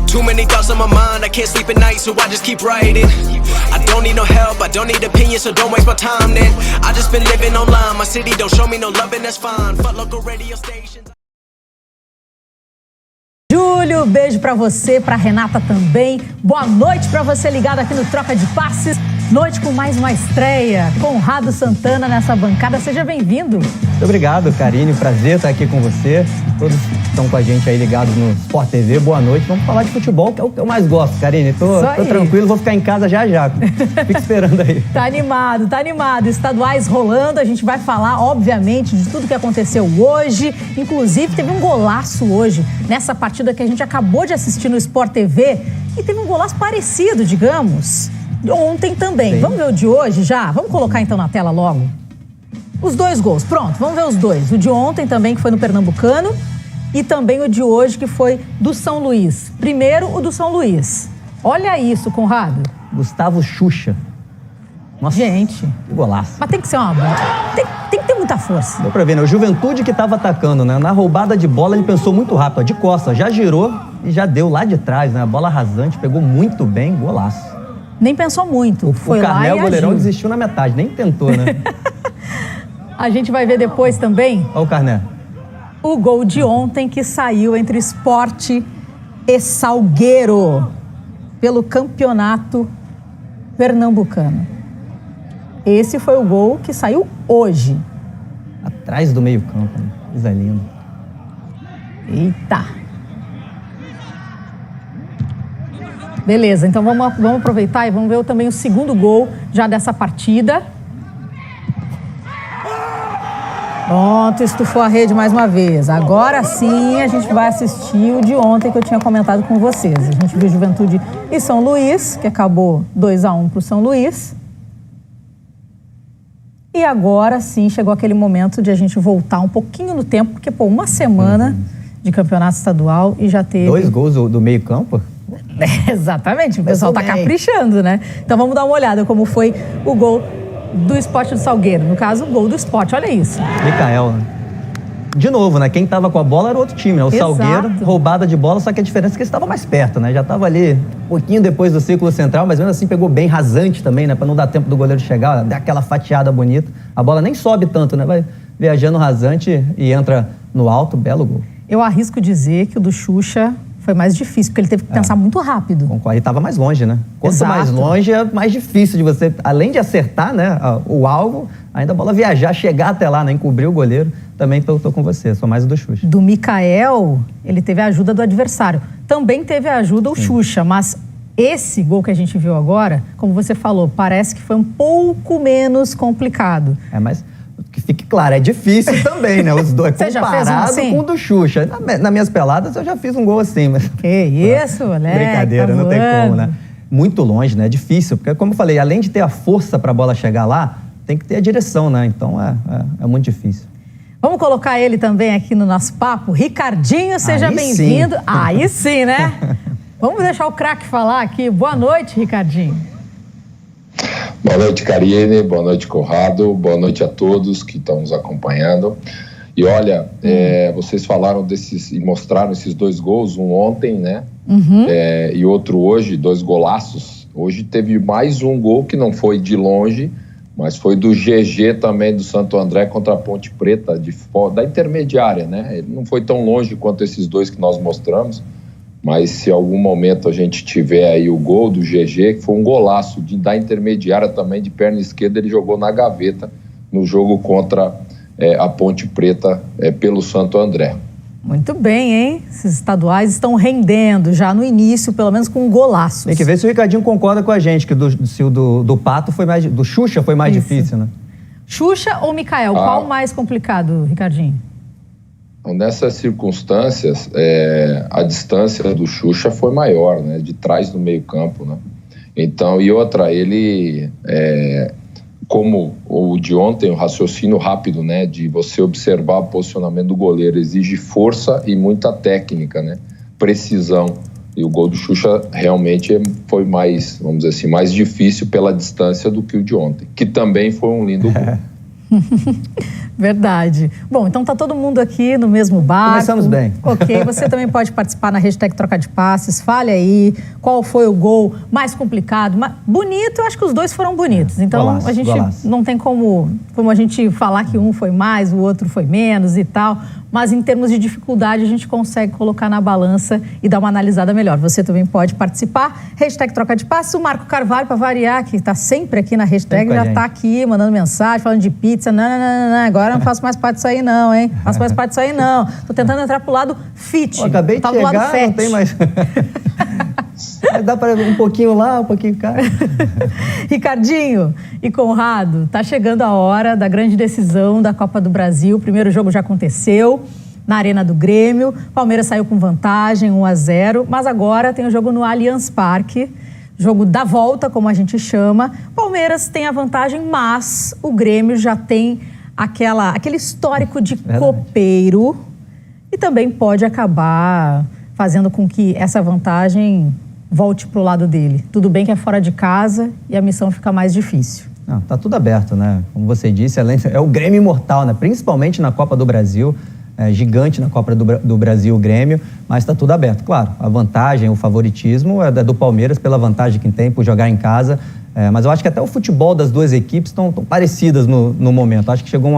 Too many thoughts on my mind, I can't sleep at night, so I just keep writing. I don't need no help, I don't need opinions, so don't waste my time then. I just been living online, my city don't show me no love and that's fine. Fuck local radio stations. Júlio, beijo pra você, pra Renata também. Boa noite pra você ligado aqui no Troca de Passes. Noite com mais uma estreia. Conrado Santana nessa bancada, seja bem-vindo. Muito obrigado, Karine. Prazer estar aqui com você. Todos estão com a gente aí ligados no Sport TV. Boa noite. Vamos falar de futebol, que é o que eu mais gosto, Karine. Tô tranquilo, vou ficar em casa já. Fico esperando aí. Tá animado. Estaduais rolando. A gente vai falar, obviamente, de tudo que aconteceu hoje. Inclusive, teve um golaço hoje, nessa partida que a gente acabou de assistir no Sport TV. E teve um golaço parecido, digamos, ontem também. Sim. Vamos ver o de hoje já? Vamos colocar então na tela logo. Os dois gols, pronto, vamos ver os dois. O de ontem também, que foi no Pernambucano, e também o de hoje, que foi do São Luís. Primeiro, o do São Luís. Olha isso, Conrado. Gustavo Xuxa. Nossa, gente, que golaço. Mas tem que ser uma bola. Tem que ter muita força. Deu pra ver, né? O Juventude que tava atacando, né? Na roubada de bola, ele pensou muito rápido, ó, de costas. Já girou e já deu lá de trás, né? A bola rasante, pegou muito bem, golaço. Nem pensou muito. Foi lá e o goleirão desistiu na metade, nem tentou, né? A gente vai ver depois também. Olha o Carné. O gol de ontem que saiu entre Sport e Salgueiro pelo campeonato pernambucano. Esse foi o gol que saiu hoje. Atrás do meio-campo, né? Coisa linda. Eita! Beleza, então vamos aproveitar e vamos ver também o segundo gol já dessa partida. Pronto, estufou a rede mais uma vez. Agora sim a gente vai assistir o de ontem que eu tinha comentado com vocês. A gente viu Juventude e São Luís, que acabou 2-1 pro São Luís. E agora sim chegou aquele momento de a gente voltar um pouquinho no tempo, porque, pô, uma semana de campeonato estadual e já teve... 2 gols do meio campo? Exatamente, o pessoal tá caprichando, né? Então vamos dar uma olhada como foi o gol do Sport do Salgueiro. No caso, o gol do Sport, olha isso. Micael, né? De novo, né? Quem tava com a bola era o outro time, né? O Salgueiro, roubada de bola, só que a diferença é que ele estava mais perto, né? Já tava ali um pouquinho depois do círculo central, mas mesmo assim pegou bem rasante também, né? Pra não dar tempo do goleiro chegar, dar aquela fatiada bonita. A bola nem sobe tanto, né? Vai viajando rasante e entra no alto, belo gol. Eu arrisco dizer que o do Xuxa foi mais difícil, porque ele teve que pensar muito rápido. Concorre, e estava mais longe, né? Quanto Exato. mais longe, é mais difícil de você, além de acertar, né, o alvo, ainda a bola viajar, chegar até lá, né, encobrir o goleiro. Também tô com você, sou mais o do Xuxa. Do Micael, ele teve a ajuda do adversário. Também teve a ajuda o Xuxa, mas esse gol que a gente viu agora, como você falou, parece que foi um pouco menos complicado. Mas... que fique claro, é difícil também, né? Os dois, você já fez um assim? Com o do Xuxa. Nas minhas peladas eu já fiz um gol assim, mas... Que isso, moleque? Brincadeira, não tem como, né? Muito longe, né? É difícil, porque como eu falei, além de ter a força pra bola chegar lá, tem que ter a direção, né? Então é muito difícil. Vamos colocar ele também aqui no nosso papo. Ricardinho, seja bem-vindo. Aí sim, né? Vamos deixar o craque falar aqui. Boa noite, Ricardinho. Boa noite, Karine. Boa noite, Conrado. Boa noite a todos que estão nos acompanhando. E olha, vocês falaram desses e mostraram esses 2 gols, um ontem, né? E outro hoje, 2 golaços. Hoje teve mais um gol que não foi de longe, mas foi do GG também, do Santo André contra a Ponte Preta, da intermediária, né? Ele não foi tão longe quanto esses 2 que nós mostramos. Mas se em algum momento a gente tiver aí o gol do GG, que foi um golaço da intermediária também, de perna esquerda, ele jogou na gaveta no jogo contra a Ponte Preta pelo Santo André. Muito bem, hein? Esses estaduais estão rendendo já no início, pelo menos com golaços. Tem que ver se o Ricardinho concorda com a gente, que se o do Pato foi mais... do Xuxa foi mais difícil, né? Xuxa ou Micael? Qual mais complicado, Ricardinho? Nessas circunstâncias, a distância do Xuxa foi maior, né? De trás do meio campo, né? Então, e outra, ele, como o de ontem, o raciocínio rápido, né? De você observar o posicionamento do goleiro, exige força e muita técnica, né? Precisão. E o gol do Xuxa realmente foi mais, vamos dizer assim, mais difícil pela distância do que o de ontem, que também foi um lindo gol. Verdade. Bom, então tá todo mundo aqui no mesmo barco. Começamos bem. Ok, você também pode participar na hashtag Troca de Passes. Fale aí qual foi o gol mais complicado. Bonito, eu acho que os dois foram bonitos. Então Golaço, a gente golaço. não tem como a gente falar que um foi mais, o outro foi menos e tal. Mas em termos de dificuldade, a gente consegue colocar na balança e dar uma analisada melhor. Você também pode participar. Hashtag Troca de Passes. O Marco Carvalho, para variar, que está sempre aqui na hashtag, já está aqui mandando mensagem, falando de pizza. Não. Agora não faço mais parte disso aí não, hein? Faço mais parte disso aí não. Tô tentando entrar pro lado fit. Eu acabei de chegar, do lado não tem mais... Dá para um pouquinho lá, um pouquinho cá. Ricardinho e Conrado, tá chegando a hora da grande decisão da Copa do Brasil. O primeiro jogo já aconteceu na Arena do Grêmio. Palmeiras saiu com vantagem, 1-0, mas agora tem o jogo no Allianz Parque. Jogo da volta, como a gente chama. Palmeiras tem a vantagem, mas o Grêmio já tem aquele histórico de copeiro e também pode acabar fazendo com que essa vantagem volte para o lado dele. Tudo bem que é fora de casa e a missão fica mais difícil. Não, tá tudo aberto, né? Como você disse, é o Grêmio imortal, né? Principalmente na Copa do Brasil. É gigante na Copa do Brasil o Grêmio, mas está tudo aberto. Claro, a vantagem, o favoritismo é do Palmeiras pela vantagem que tem por jogar em casa. Mas eu acho que até o futebol das duas equipes estão parecidas no momento. Acho que chegou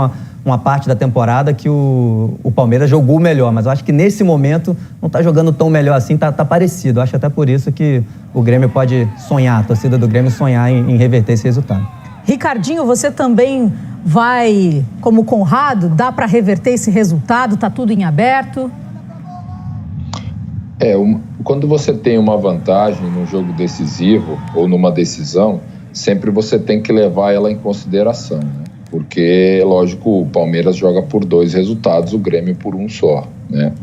uma parte da temporada que o Palmeiras jogou melhor, mas eu acho que nesse momento não está jogando tão melhor assim, tá parecido. Eu acho até por isso que o Grêmio pode sonhar, a torcida do Grêmio sonhar em reverter esse resultado. Ricardinho, você também vai, como Conrado, dá para reverter esse resultado? Está tudo em aberto? Quando você tem uma vantagem num jogo decisivo ou numa decisão, sempre você tem que levar ela em consideração, né? Porque, lógico, o Palmeiras joga por 2 resultados, o Grêmio por 1 só, né?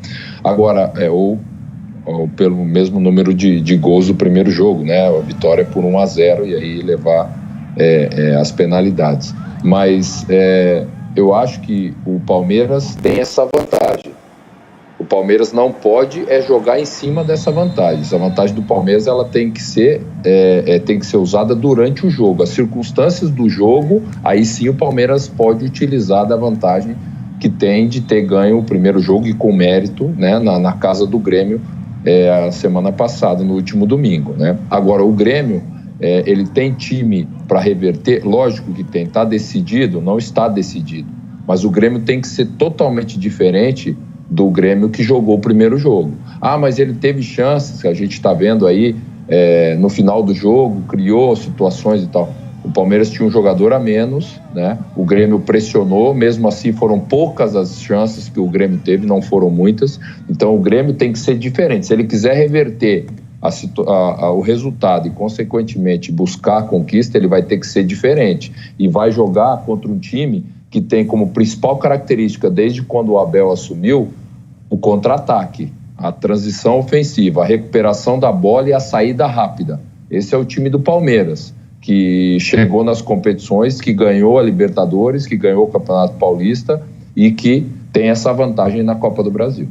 Agora, ou pelo mesmo número de gols do primeiro jogo, né? A vitória por 1-0 e aí levar as penalidades. Mas eu acho que o Palmeiras tem essa vantagem. O Palmeiras não pode jogar em cima dessa vantagem. Essa vantagem do Palmeiras ela tem que ser usada durante o jogo. As circunstâncias do jogo, aí sim o Palmeiras pode utilizar da vantagem que tem de ter ganho o primeiro jogo e com mérito, né, na casa do Grêmio a semana passada, no último domingo, né? Agora o Grêmio ele tem time para reverter, lógico que tem, está decidido, não está decidido, mas o Grêmio tem que ser totalmente diferente do Grêmio que jogou o primeiro jogo. Mas ele teve chances, que a gente está vendo aí no final do jogo, criou situações e tal. O Palmeiras tinha um jogador a menos, né? O Grêmio pressionou, mesmo assim foram poucas as chances que o Grêmio teve, não foram muitas. Então o Grêmio tem que ser diferente. Se ele quiser reverter o resultado e, consequentemente, buscar a conquista, ele vai ter que ser diferente. E vai jogar contra um time que tem como principal característica, desde quando o Abel assumiu, o contra-ataque, a transição ofensiva, a recuperação da bola e a saída rápida. Esse é o time do Palmeiras, que chegou nas competições, que ganhou a Libertadores, que ganhou o Campeonato Paulista e que tem essa vantagem na Copa do Brasil.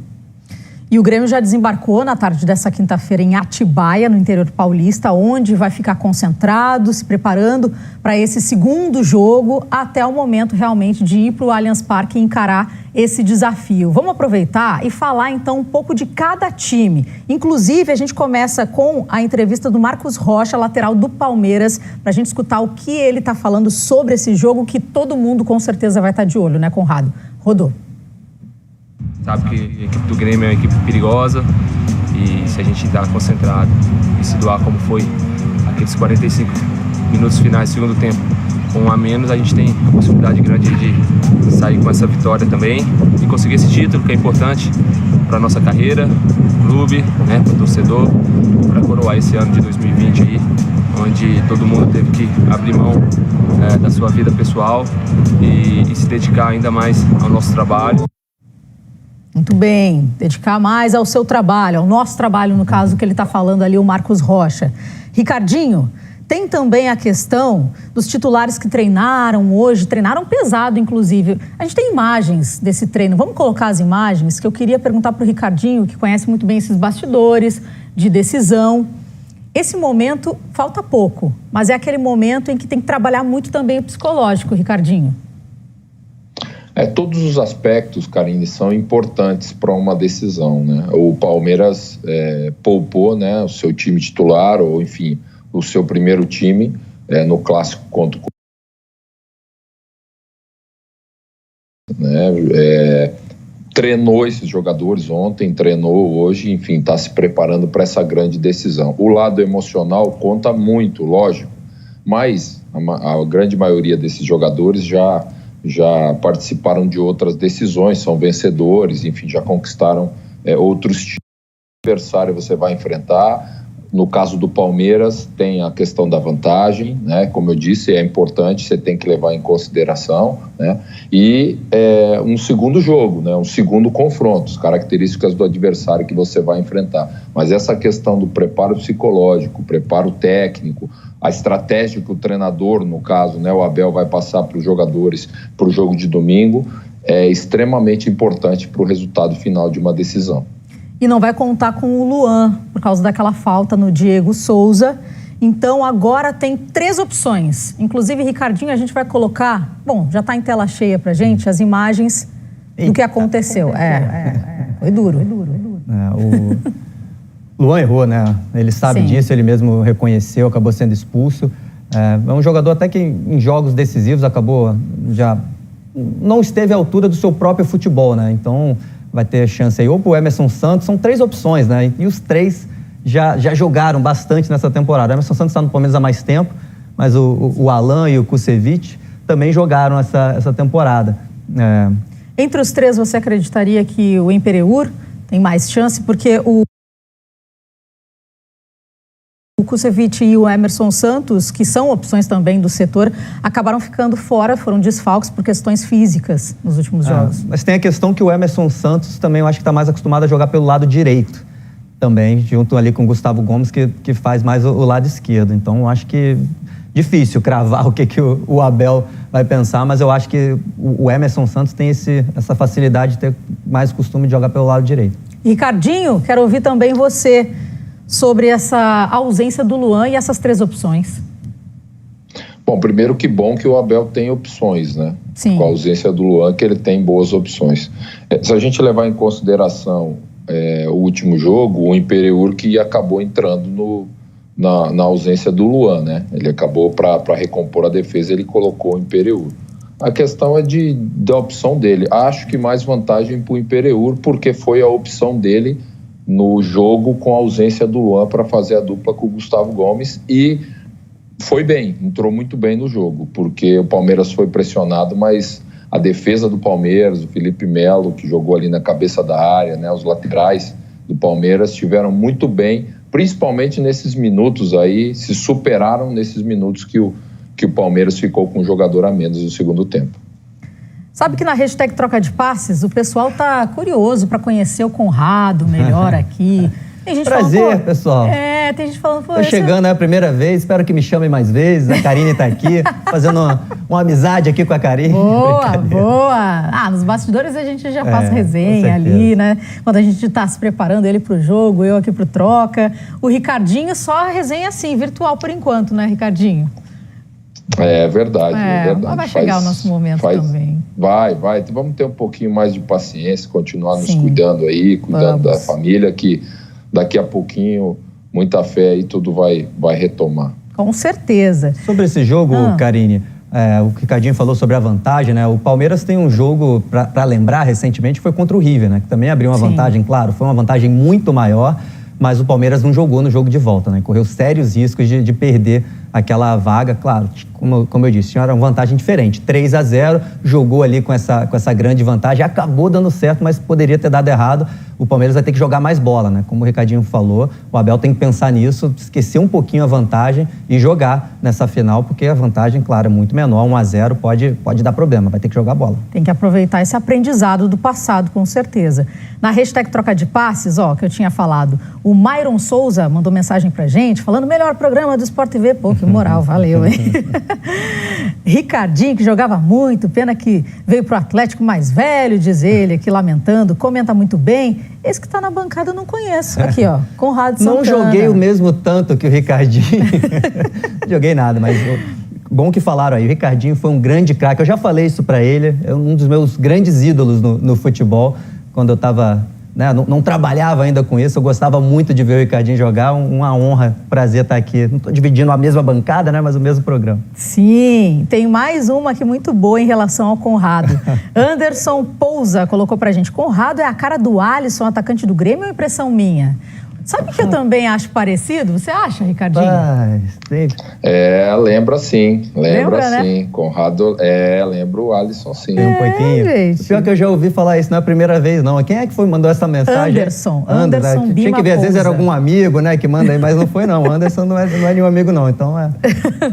E o Grêmio já desembarcou na tarde dessa quinta-feira em Atibaia, no interior paulista, onde vai ficar concentrado, se preparando para esse segundo jogo, até o momento realmente de ir para o Allianz Parque e encarar esse desafio. Vamos aproveitar e falar então um pouco de cada time. Inclusive, a gente começa com a entrevista do Marcos Rocha, lateral do Palmeiras, para a gente escutar o que ele está falando sobre esse jogo, que todo mundo com certeza vai estar de olho, né, Conrado? Rodou. Sabe que a equipe do Grêmio é uma equipe perigosa e se a gente está concentrado e se doar como foi aqueles 45 minutos finais do segundo tempo com 1 a menos, a gente tem a possibilidade grande de sair com essa vitória também e conseguir esse título que é importante para a nossa carreira, clube, né, para o torcedor, para coroar esse ano de 2020 aí, onde todo mundo teve que abrir mão da sua vida pessoal e se dedicar ainda mais ao nosso trabalho. Muito bem, dedicar mais ao seu trabalho, ao nosso trabalho, no caso que ele está falando ali, o Marcos Rocha. Ricardinho, tem também a questão dos titulares que treinaram hoje, treinaram pesado, inclusive. A gente tem imagens desse treino. Vamos colocar as imagens, que eu queria perguntar para o Ricardinho, que conhece muito bem esses bastidores de decisão. Esse momento falta pouco, mas é aquele momento em que tem que trabalhar muito também o psicológico, Ricardinho. Todos os aspectos, Karine, são importantes para uma decisão, né? O Palmeiras poupou, né, o seu time titular, ou enfim, o seu primeiro time no clássico contra o treinou esses jogadores ontem, treinou hoje, enfim, está se preparando para essa grande decisão. O lado emocional conta muito, lógico, mas a grande maioria desses jogadores já participaram de outras decisões, são vencedores, enfim, já conquistaram outros times. O adversário você vai enfrentar. No caso do Palmeiras, tem a questão da vantagem, né? Como eu disse, é importante, você tem que levar em consideração, né? E um segundo jogo, né? Um segundo confronto, as características do adversário que você vai enfrentar. Mas essa questão do preparo psicológico, preparo técnico, a estratégia que o treinador, no caso, né, o Abel, vai passar para os jogadores para o jogo de domingo, é extremamente importante para o resultado final de uma decisão. E não vai contar com o Luan, por causa daquela falta no Diego Souza. Então, agora tem 3 opções. Inclusive, Ricardinho, a gente vai colocar... Bom, já está em tela cheia pra gente as imagens do que aconteceu. Foi duro. O Luan errou, né? Ele sabe disso, ele mesmo reconheceu, acabou sendo expulso. É um jogador até que em jogos decisivos acabou já... Não esteve à altura do seu próprio futebol, né? Então... vai ter chance aí ou pro Emerson Santos, são 3 opções, né? E os 3 já jogaram bastante nessa temporada. O Emerson Santos está no Palmeiras há mais tempo, mas o Alan e o Kusevich também jogaram essa temporada. Entre os 3, você acreditaria que o Empereur tem mais chance? Porque o Kusevich e o Emerson Santos, que são opções também do setor, acabaram ficando fora, foram desfalques por questões físicas nos últimos jogos. Mas tem a questão que o Emerson Santos também, eu acho que está mais acostumado a jogar pelo lado direito também, junto ali com o Gustavo Gomes, que faz mais o lado esquerdo. Então, eu acho que difícil cravar o que o Abel vai pensar, mas eu acho que o Emerson Santos tem essa facilidade de ter mais costume de jogar pelo lado direito. Ricardinho, quero ouvir também você sobre essa ausência do Luan e essas 3 opções. Bom, primeiro que bom que o Abel tem opções, né? Sim. Com a ausência do Luan, que ele tem boas opções. Se a gente levar em consideração o último jogo, o Empereur que acabou entrando na ausência do Luan, né? Ele acabou, para recompor a defesa, ele colocou o Empereur. A questão é da opção dele. Acho que mais vantagem para o Empereur, porque foi a opção dele no jogo com a ausência do Luan para fazer a dupla com o Gustavo Gomes, e foi bem, entrou muito bem no jogo, porque o Palmeiras foi pressionado, mas a defesa do Palmeiras, o Felipe Melo, que jogou ali na cabeça da área, né, os laterais do Palmeiras estiveram muito bem, principalmente nesses minutos aí, se superaram nesses minutos que o Palmeiras ficou com um jogador a menos no segundo tempo. Sabe que na hashtag Troca de Passes, o pessoal tá curioso para conhecer o Conrado melhor aqui. Tem gente prazer, falando, pessoal. Tem gente falando... Tô chegando, é a primeira vez, espero que me chamem mais vezes. A Karine tá aqui, fazendo uma amizade aqui com a Karine. Boa! Nos bastidores a gente já faz resenha ali, né? Quando a gente tá se preparando, ele pro jogo, eu aqui pro Troca. O Ricardinho só resenha assim, virtual por enquanto, né, Ricardinho? É verdade. Mas vai chegar o nosso momento também. Vai. Vamos ter um pouquinho mais de paciência, continuar nos cuidando aí, cuidando da família, que daqui a pouquinho, muita fé aí, tudo vai retomar. Com certeza. Sobre esse jogo, Karine, o Ricardinho falou sobre a vantagem, né? O Palmeiras tem um jogo, para lembrar, recentemente, foi contra o River, né? Que também abriu uma vantagem, claro, foi uma vantagem muito maior, mas o Palmeiras não jogou no jogo de volta, né? Correu sérios riscos de perder aquela vaga, claro, como eu disse, tinha uma vantagem diferente, 3-0, jogou ali com essa grande vantagem, acabou dando certo, mas poderia ter dado errado. O Palmeiras vai ter que jogar mais bola, né? Como o Ricardinho falou, o Abel tem que pensar nisso, esquecer um pouquinho a vantagem e jogar nessa final, porque a vantagem, claro, é muito menor, 1-0 pode dar problema, vai ter que jogar bola. Tem que aproveitar esse aprendizado do passado, com certeza. Na hashtag Troca de Passes, que eu tinha falado, o Myron Souza mandou mensagem pra gente, falando melhor programa do Sport TV. Pô, que moral, valeu, hein? Ricardinho, que jogava muito, pena que veio pro Atlético mais velho, diz ele, aqui lamentando, comenta muito bem. Esse que tá na bancada eu não conheço. Aqui, Conrado Santana. Não joguei o mesmo tanto que o Ricardinho. Joguei nada, mas bom que falaram aí, o Ricardinho foi um grande craque. Eu já falei isso pra ele, é um dos meus grandes ídolos no futebol, quando eu tava... Né, não trabalhava ainda com isso, eu gostava muito de ver o Ricardinho jogar, uma honra, prazer estar aqui. Não estou dividindo a mesma bancada, né, mas o mesmo programa. Sim, tem mais uma aqui muito boa em relação ao Conrado. Anderson Pousa colocou pra gente, Conrado é a cara do Alisson, atacante do Grêmio, ou é impressão minha? Sabe que eu também acho parecido? Você acha, Ricardinho? Lembra sim. Lembra sim. Né? Conrado, lembra o Alisson sim. Um pouquinho. Gente. Pior que eu já ouvi falar isso, não é a primeira vez, não. Quem é que mandou essa mensagem? Anderson Bima. Tinha que ver, às vezes era algum amigo, né, que manda aí, mas não foi não. O Anderson não é nenhum amigo, não. Então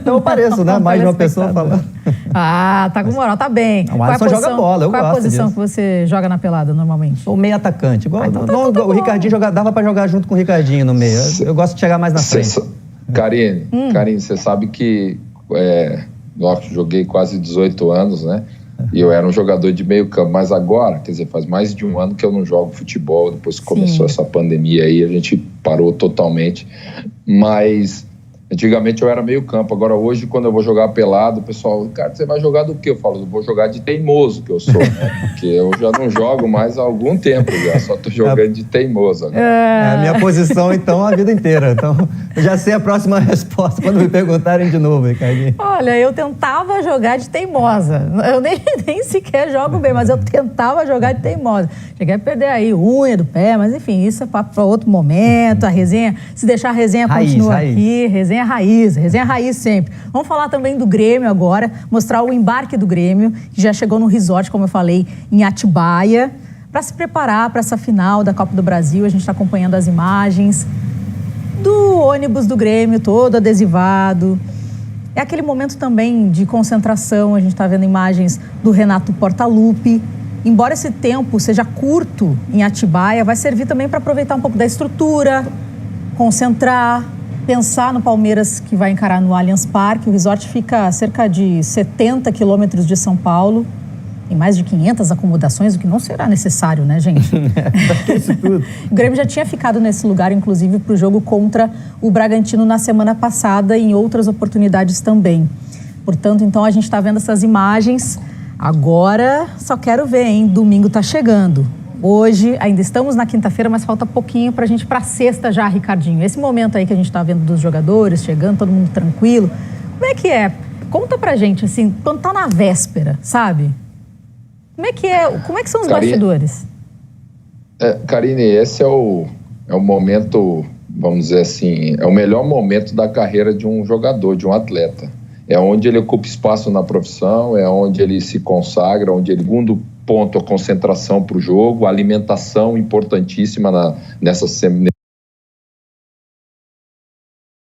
eu pareço, né? Mais de uma pessoa falando. Ah, tá com moral, tá bem. O Alisson joga bola, eu gosto. Qual é a posição disso. Que você joga na pelada normalmente? Sou meio atacante. Igual, então tá o Ricardinho dava pra jogar junto com o Ricardinho no meio. Eu gosto de chegar mais na frente. Karine, você sabe que eu joguei quase 18 anos, né? E eu era um jogador de meio campo, mas agora, quer dizer, faz mais de um ano que eu não jogo futebol, depois que começou essa pandemia aí, a gente parou totalmente, mas antigamente eu era meio campo, agora hoje quando eu vou jogar pelado, o pessoal, cara, você vai jogar do quê? Eu falo, eu vou jogar de teimoso que eu sou, né? Porque eu já não jogo mais há algum tempo já, só tô jogando de teimoso agora. É a minha posição, então, a vida inteira. Então, eu já sei a próxima resposta quando me perguntarem de novo, Ricardinho. Olha, eu tentava jogar de teimosa. Eu nem sequer jogo bem, mas eu tentava jogar de teimosa. Cheguei a perder aí unha do pé, mas enfim, isso é para outro momento. A resenha, se deixar a resenha continua aqui. Resenha raiz sempre. Vamos falar também do Grêmio agora, mostrar o embarque do Grêmio, que já chegou no resort, como eu falei, em Atibaia, para se preparar para essa final da Copa do Brasil. A gente está acompanhando as imagens do ônibus do Grêmio, todo adesivado. É aquele momento também de concentração, a gente está vendo imagens do Renato Portaluppi. Embora esse tempo seja curto em Atibaia, vai servir também para aproveitar um pouco da estrutura, concentrar, pensar no Palmeiras que vai encarar no Allianz Parque. O resort fica a cerca de 70 quilômetros de São Paulo. Tem mais de 500 acomodações, o que não será necessário, né, gente? Isso tudo. O Grêmio já tinha ficado nesse lugar, inclusive, para o jogo contra o Bragantino na semana passada e em outras oportunidades também. Portanto, então, a gente está vendo essas imagens. Agora, só quero ver, hein? Domingo está chegando. Hoje, ainda estamos na quinta-feira, mas falta pouquinho para a gente ir para a sexta já, Ricardinho. Esse momento aí que a gente está vendo dos jogadores chegando, todo mundo tranquilo. Como é que é? Conta pra gente, assim, quando tá na véspera, sabe? Como é que são os bastidores? Karine, esse é o momento, vamos dizer assim, é o melhor momento da carreira de um jogador, de um atleta. É onde ele ocupa espaço na profissão, é onde ele se consagra, onde ele... Segundo ponto, a concentração para o jogo, a alimentação importantíssima nessa semana.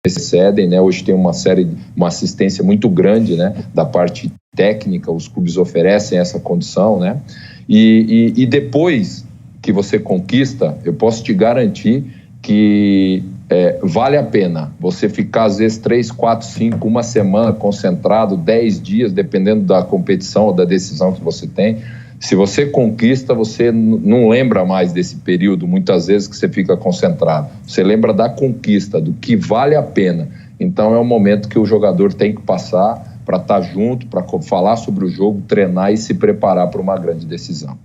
Excedem, né? Hoje tem uma assistência muito grande, né? Da parte técnica, os clubes oferecem essa condição, né? E depois que você conquista, eu posso te garantir que vale a pena você ficar às vezes 3, 4, 5, uma semana concentrado, 10 dias, dependendo da competição ou da decisão que você tem. Se você conquista, você não lembra mais desse período, muitas vezes, que você fica concentrado. Você lembra da conquista, do que vale a pena. Então é um momento que o jogador tem que passar para estar junto, para falar sobre o jogo, treinar e se preparar para uma grande decisão.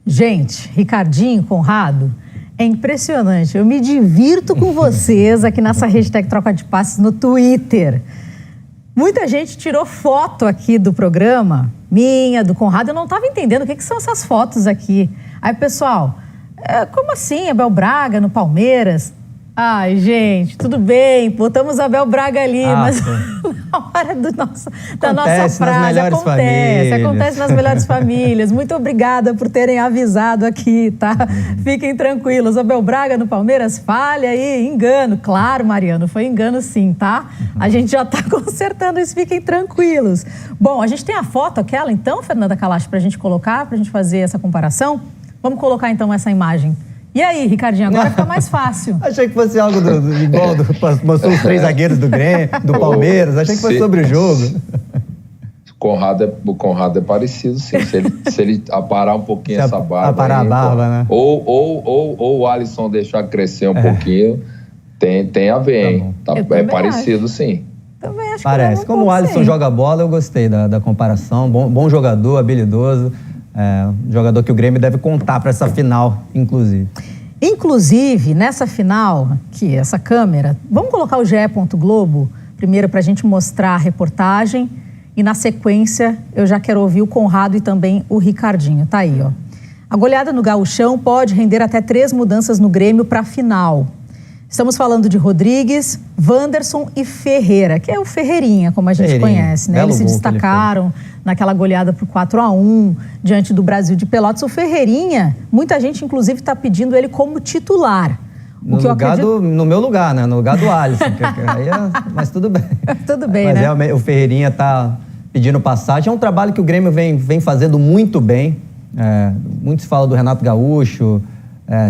Gente, Ricardinho, Conrado, é impressionante. Eu me divirto com vocês aqui nessa hashtag Troca de Passes no Twitter. Muita gente tirou foto aqui do programa, minha, do Conrado. Eu não estava entendendo o que são essas fotos aqui. Aí, pessoal, como assim Abel Braga no Palmeiras? Ai, gente, tudo bem, botamos Abel Braga ali, mas na hora da nossa frase, acontece nas melhores famílias. Muito obrigada por terem avisado aqui, tá? Fiquem tranquilos, Abel Braga no Palmeiras, falha aí, engano. Claro, Mariano, foi engano sim, tá? A gente já tá consertando isso, fiquem tranquilos. Bom, a gente tem a foto aquela, então, Fernanda Kalash, pra gente colocar, pra gente fazer essa comparação. Vamos colocar, então, essa imagem. E aí, Ricardinho, agora fica mais fácil. Achei que fosse algo igual, mostrou os 3 zagueiros do Grêmio, do Palmeiras, achei que fosse sobre o jogo. O Conrado é parecido, sim. Se ele aparar um pouquinho essa barba. Aparar a barba, né? Ou o Alisson deixar crescer um pouquinho, tem a ver, hein? É parecido, sim. Também acho Parece. que Como o Alisson joga bola, eu gostei da comparação. Bom jogador, habilidoso. Jogador que o Grêmio deve contar para essa final, inclusive. Inclusive, nessa final, aqui, essa câmera, vamos colocar o GE. Globo primeiro para a gente mostrar a reportagem e na sequência eu já quero ouvir o Conrado e também o Ricardinho. Tá aí, ó. A goleada no Gauchão pode render até 3 mudanças no Grêmio para a final. Estamos falando de Rodrigues, Wanderson e Ferreira, que é o Ferreirinha, como a gente conhece, né? Eles se destacaram naquela goleada por 4-1 diante do Brasil de Pelotas. O Ferreirinha, muita gente inclusive está pedindo ele como titular. No meu lugar, né? No lugar do Alisson. Mas tudo bem. Tudo bem, mas né? Realmente o Ferreirinha está pedindo passagem. É um trabalho que o Grêmio vem fazendo muito bem. Muito se fala do Renato Gaúcho,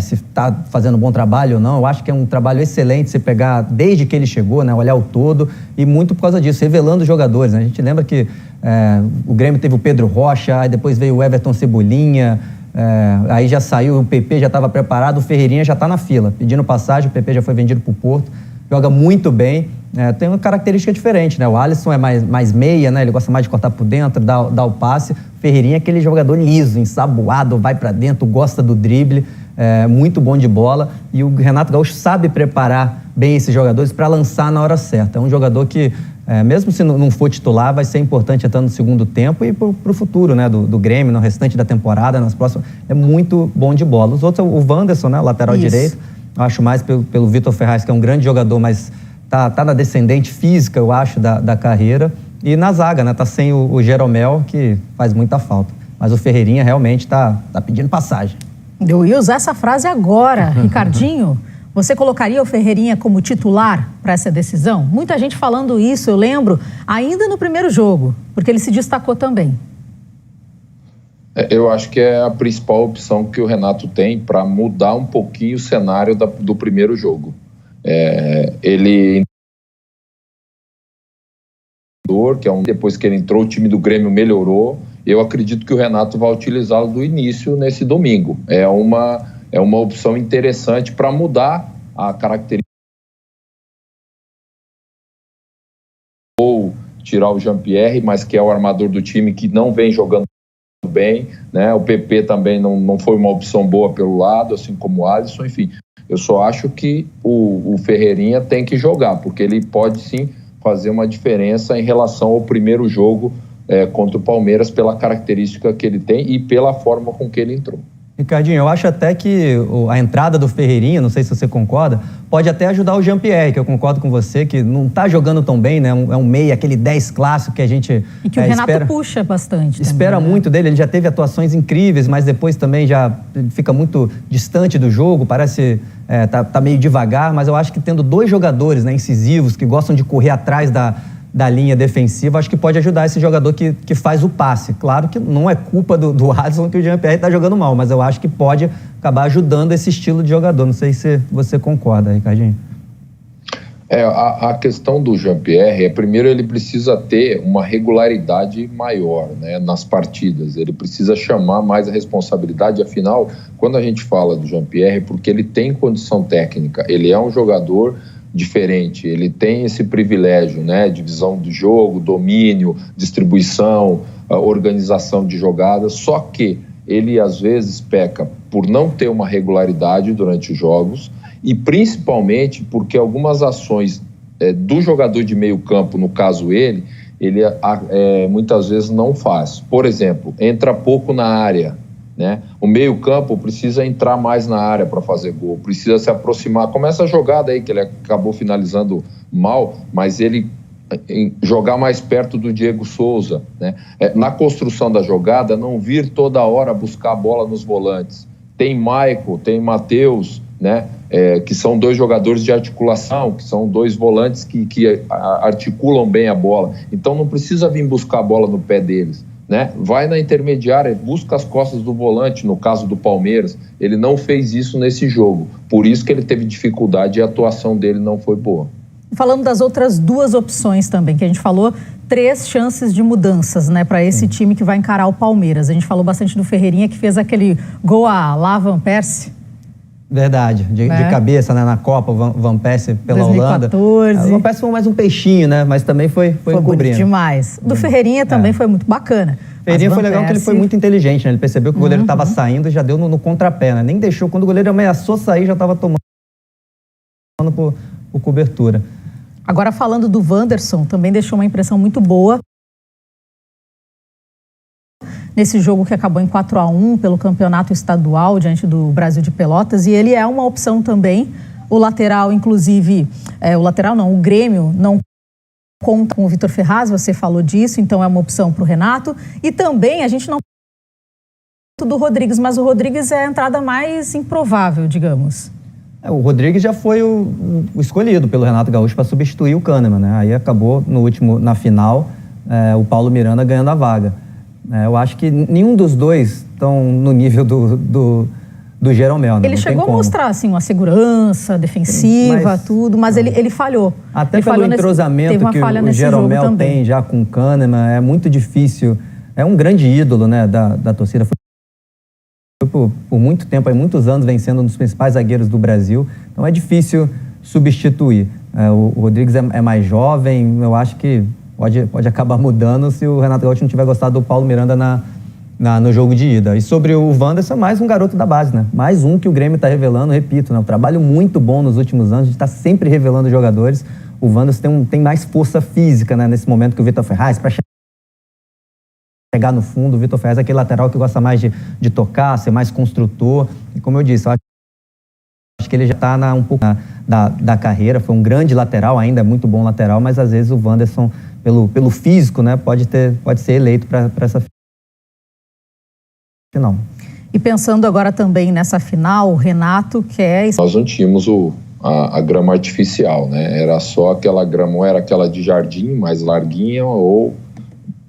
se está fazendo um bom trabalho ou não. Eu acho que é um trabalho excelente você pegar desde que ele chegou, né? Olhar o todo e muito por causa disso, revelando os jogadores, né? A gente lembra que o Grêmio teve o Pedro Rocha, aí depois veio o Everton Cebolinha, aí já saiu, o PP já estava preparado, o Ferreirinha já está na fila, pedindo passagem, o PP já foi vendido para o Porto, joga muito bem, tem uma característica diferente, né? O Alisson é mais meia, né? Ele gosta mais de cortar por dentro, dar o passe. O Ferreirinha é aquele jogador liso, ensaboado, vai para dentro, gosta do drible, muito bom de bola, e o Renato Gaúcho sabe preparar bem esses jogadores para lançar na hora certa. É um jogador que, mesmo se não for titular, vai ser importante até no segundo tempo e para o futuro, né, do Grêmio, no restante da temporada, nas próximas. É muito bom de bola. Os outros, o Wanderson, né, lateral direito, eu acho mais pelo Vitor Ferraz, que é um grande jogador, mas tá na descendente física, eu acho, da carreira. E na zaga, né, tá sem o Jeromel, que faz muita falta. Mas o Ferreirinha realmente tá pedindo passagem. Eu ia usar essa frase agora, Ricardinho. Você colocaria o Ferreirinha como titular para essa decisão? Muita gente falando isso, eu lembro, ainda no primeiro jogo, porque ele se destacou também. Eu acho que é a principal opção que o Renato tem para mudar um pouquinho o cenário do primeiro jogo. Depois que ele entrou, o time do Grêmio melhorou. Eu acredito que o Renato vai utilizá-lo do início nesse domingo. É uma opção interessante para mudar a característica. Ou tirar o Jean-Pierre, mas que é o armador do time, que não vem jogando bem, né? O PP também não foi uma opção boa pelo lado, assim como o Alisson. Enfim, eu só acho que o Ferreirinha tem que jogar, porque ele pode sim fazer uma diferença em relação ao primeiro jogo contra o Palmeiras, pela característica que ele tem e pela forma com que ele entrou. Ricardinho, eu acho até que a entrada do Ferreirinha, não sei se você concorda, pode até ajudar o Jean-Pierre, que eu concordo com você, que não está jogando tão bem, né? É um meia, aquele 10 clássico que a gente e que o Renato puxa bastante. Espera também, muito dele, ele já teve atuações incríveis, mas depois também já fica muito distante do jogo, parece tá meio devagar, mas eu acho que tendo 2 jogadores, né, incisivos, que gostam de correr atrás da linha defensiva, acho que pode ajudar esse jogador que faz o passe. Claro que não é culpa do Alisson que o Jean-Pierre está jogando mal, mas eu acho que pode acabar ajudando esse estilo de jogador. Não sei se você concorda, Ricardinho. A questão do Jean-Pierre primeiro, ele precisa ter uma regularidade maior, né, nas partidas. Ele precisa chamar mais a responsabilidade. Afinal, quando a gente fala do Jean-Pierre, porque ele tem condição técnica, ele é um jogador diferente, ele tem esse privilégio, né, de visão do jogo, domínio, distribuição, organização de jogadas, só que ele às vezes peca por não ter uma regularidade durante os jogos e principalmente porque algumas ações do jogador de meio campo, no caso ele muitas vezes não faz. Por exemplo, entra pouco na área, né? O meio-campo precisa entrar mais na área para fazer gol, precisa se aproximar. Como essa jogada aí que ele acabou finalizando mal, mas ele jogar mais perto do Diego Souza, né? Na construção da jogada, não vir toda hora buscar a bola nos volantes. Tem Michael, tem Matheus, né? Que são 2 jogadores de articulação, que são 2 volantes que articulam bem a bola. Então não precisa vir buscar a bola no pé deles, né? Vai na intermediária, busca as costas do volante, no caso do Palmeiras. Ele não fez isso nesse jogo, por isso que ele teve dificuldade e a atuação dele não foi boa. Falando das outras 2 opções também, que a gente falou, 3 chances de mudanças, né, para esse time que vai encarar o Palmeiras. A gente falou bastante do Ferreirinha, que fez aquele gol a la Van Persie. Verdade, de cabeça, né, na Copa, o Van Persie pela 2014. Holanda. O Van Persie foi mais um peixinho, né, mas também foi bonito demais. Do Ferreirinha também foi muito bacana. Ferreirinha foi legal que ele foi muito inteligente, né, ele percebeu que o goleiro estava saindo e já deu no contrapé, né, nem deixou, quando o goleiro ameaçou sair, já estava tomando por cobertura. Agora, falando do Wanderson, também deixou uma impressão muito boa nesse jogo que acabou em 4-1 pelo campeonato estadual diante do Brasil de Pelotas, e ele é uma opção também. O lateral, inclusive, o Grêmio não conta com o Vitor Ferraz, você falou disso, então é uma opção para o Renato. E também a gente não do Rodrigues, mas o Rodrigues é a entrada mais improvável, digamos. O Rodrigues já foi o escolhido pelo Renato Gaúcho para substituir o Kahneman, né? Aí acabou na final, o Paulo Miranda ganhando a vaga. Eu acho que nenhum dos dois estão no nível do Jeromel, né? Ele chegou a mostrar assim, uma segurança defensiva, mas ele falhou. Até pelo entrosamento que o Jeromel tem já com o Kahneman, é muito difícil. É um grande ídolo, né, da torcida. Foi por muito tempo, há muitos anos, vencendo um dos principais zagueiros do Brasil. Então é difícil substituir. O Rodrigues é mais jovem, eu acho que pode acabar mudando se o Renato Gaúcho não tiver gostado do Paulo Miranda no jogo de ida. E sobre o Wanderson, mais um garoto da base, né? Mais um que o Grêmio está revelando, repito, né? Um trabalho muito bom nos últimos anos, a gente está sempre revelando jogadores. O Wanderson tem mais força física, né? Nesse momento que o Vitor Ferraz, para chegar no fundo, o Vitor Ferraz é aquele lateral que gosta mais de tocar, ser mais construtor. E como eu disse, eu acho que ele já está um pouco da carreira, foi um grande lateral, ainda é muito bom lateral, mas às vezes o Wanderson, pelo físico, né, pode ser eleito para essa final. E pensando agora também nessa final, o Renato quer... Nós não tínhamos a grama artificial, né? Era só aquela grama, ou era aquela de jardim, mais larguinha, ou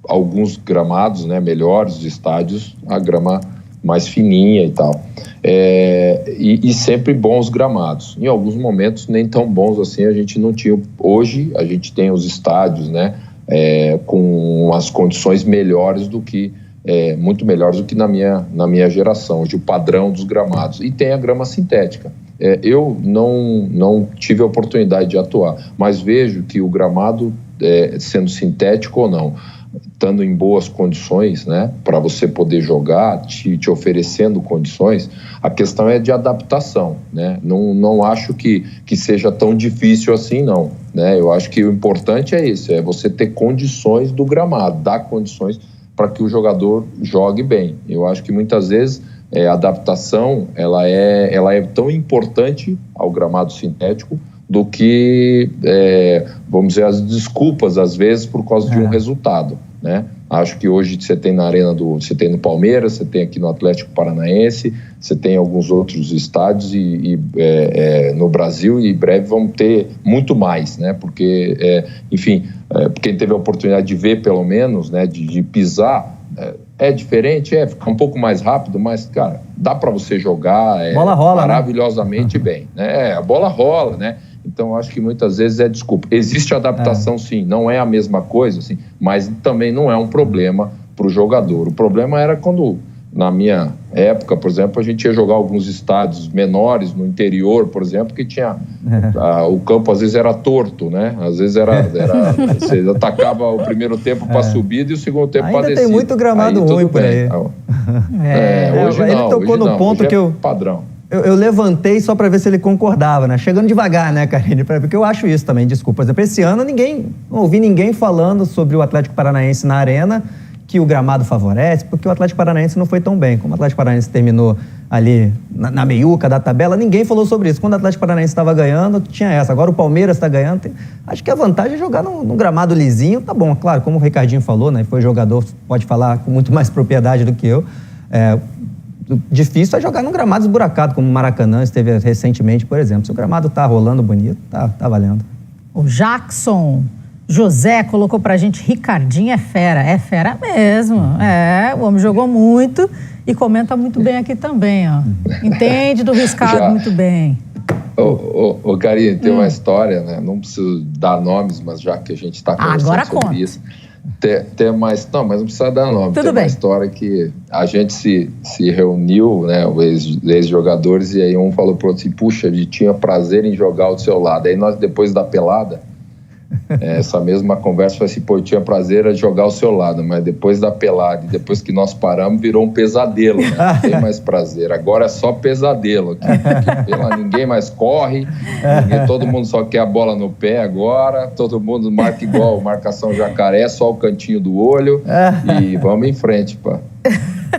alguns gramados, né, melhores de estádios, a grama mais fininha e tal. E sempre bons gramados. Em alguns momentos, nem tão bons assim, a gente não tinha. Hoje, a gente tem os estádios, né, com as condições melhores do que... muito melhores do que na minha geração, hoje o padrão dos gramados. E tem a grama sintética. Eu não tive a oportunidade de atuar, mas vejo que o gramado, sendo sintético ou não, estando em boas condições, né, para você poder jogar, te oferecendo condições, a questão é de adaptação, né? Não acho que seja tão difícil assim, não, né? Eu acho que o importante é isso, é você ter condições do gramado, dar condições para que o jogador jogue bem. Eu acho que muitas vezes a adaptação ela é tão importante ao gramado sintético do que, vamos dizer, as desculpas, às vezes, por causa de um resultado, né? Acho que hoje você tem na arena você tem no Palmeiras, você tem aqui no Atlético Paranaense, você tem alguns outros estádios no Brasil, e em breve vão ter muito mais, né? Porque, enfim, quem teve a oportunidade de ver, pelo menos, né, de pisar, é diferente, fica um pouco mais rápido, mas, cara, dá para você jogar bola rola, maravilhosamente bem, né? A bola rola, né? Então, acho que muitas vezes é desculpa. Existe adaptação, sim, não é a mesma coisa, assim, mas também não é um problema para o jogador. O problema era quando, na minha época, por exemplo, a gente ia jogar alguns estádios menores no interior, por exemplo, que tinha... o campo, às vezes, era torto, né? Às vezes você atacava o primeiro tempo para a subida e o segundo tempo para a descida. Ainda tem muito gramado ruim por aí. Hoje ele tocou no ponto que eu... padrão. Eu levantei só para ver se ele concordava, né? Chegando devagar, né, Karine? Porque eu acho isso também, desculpa. Por exemplo, esse ano não ouvi ninguém falando sobre o Atlético Paranaense na arena, que o gramado favorece, porque o Atlético Paranaense não foi tão bem. Como o Atlético Paranaense terminou ali na meiuca da tabela, ninguém falou sobre isso. Quando o Atlético Paranaense estava ganhando, tinha essa. Agora o Palmeiras está ganhando. Acho que a vantagem é jogar num gramado lisinho. Tá bom, claro, como o Ricardinho falou, né? Foi jogador, pode falar com muito mais propriedade do que eu. Difícil é jogar num gramado esburacado, como o Maracanã esteve recentemente, por exemplo. Se o gramado tá rolando bonito, tá valendo. O Jackson José colocou pra gente: Ricardinho é fera mesmo. O homem jogou muito e comenta muito bem aqui também, ó. Entende do riscado muito bem. Ô, Karine, tem uma história, né? Não preciso dar nomes, mas já que a gente está conversando sobre isso. Tem mais... Não, mas não precisa dar nome. Tudo tem bem. Uma história que a gente se reuniu, né, os ex-jogadores, e aí um falou pro outro assim, puxa, ele tinha prazer em jogar ao seu lado. Aí nós, depois da pelada, essa mesma conversa foi assim, pô, eu tinha prazer em jogar ao seu lado, mas depois da pelada e depois que nós paramos, virou um pesadelo, né? Não tem mais prazer, agora é só pesadelo aqui, porque ninguém mais corre, todo mundo só quer a bola no pé agora, todo mundo marca igual marcação jacaré, só o cantinho do olho e vamos em frente, pá.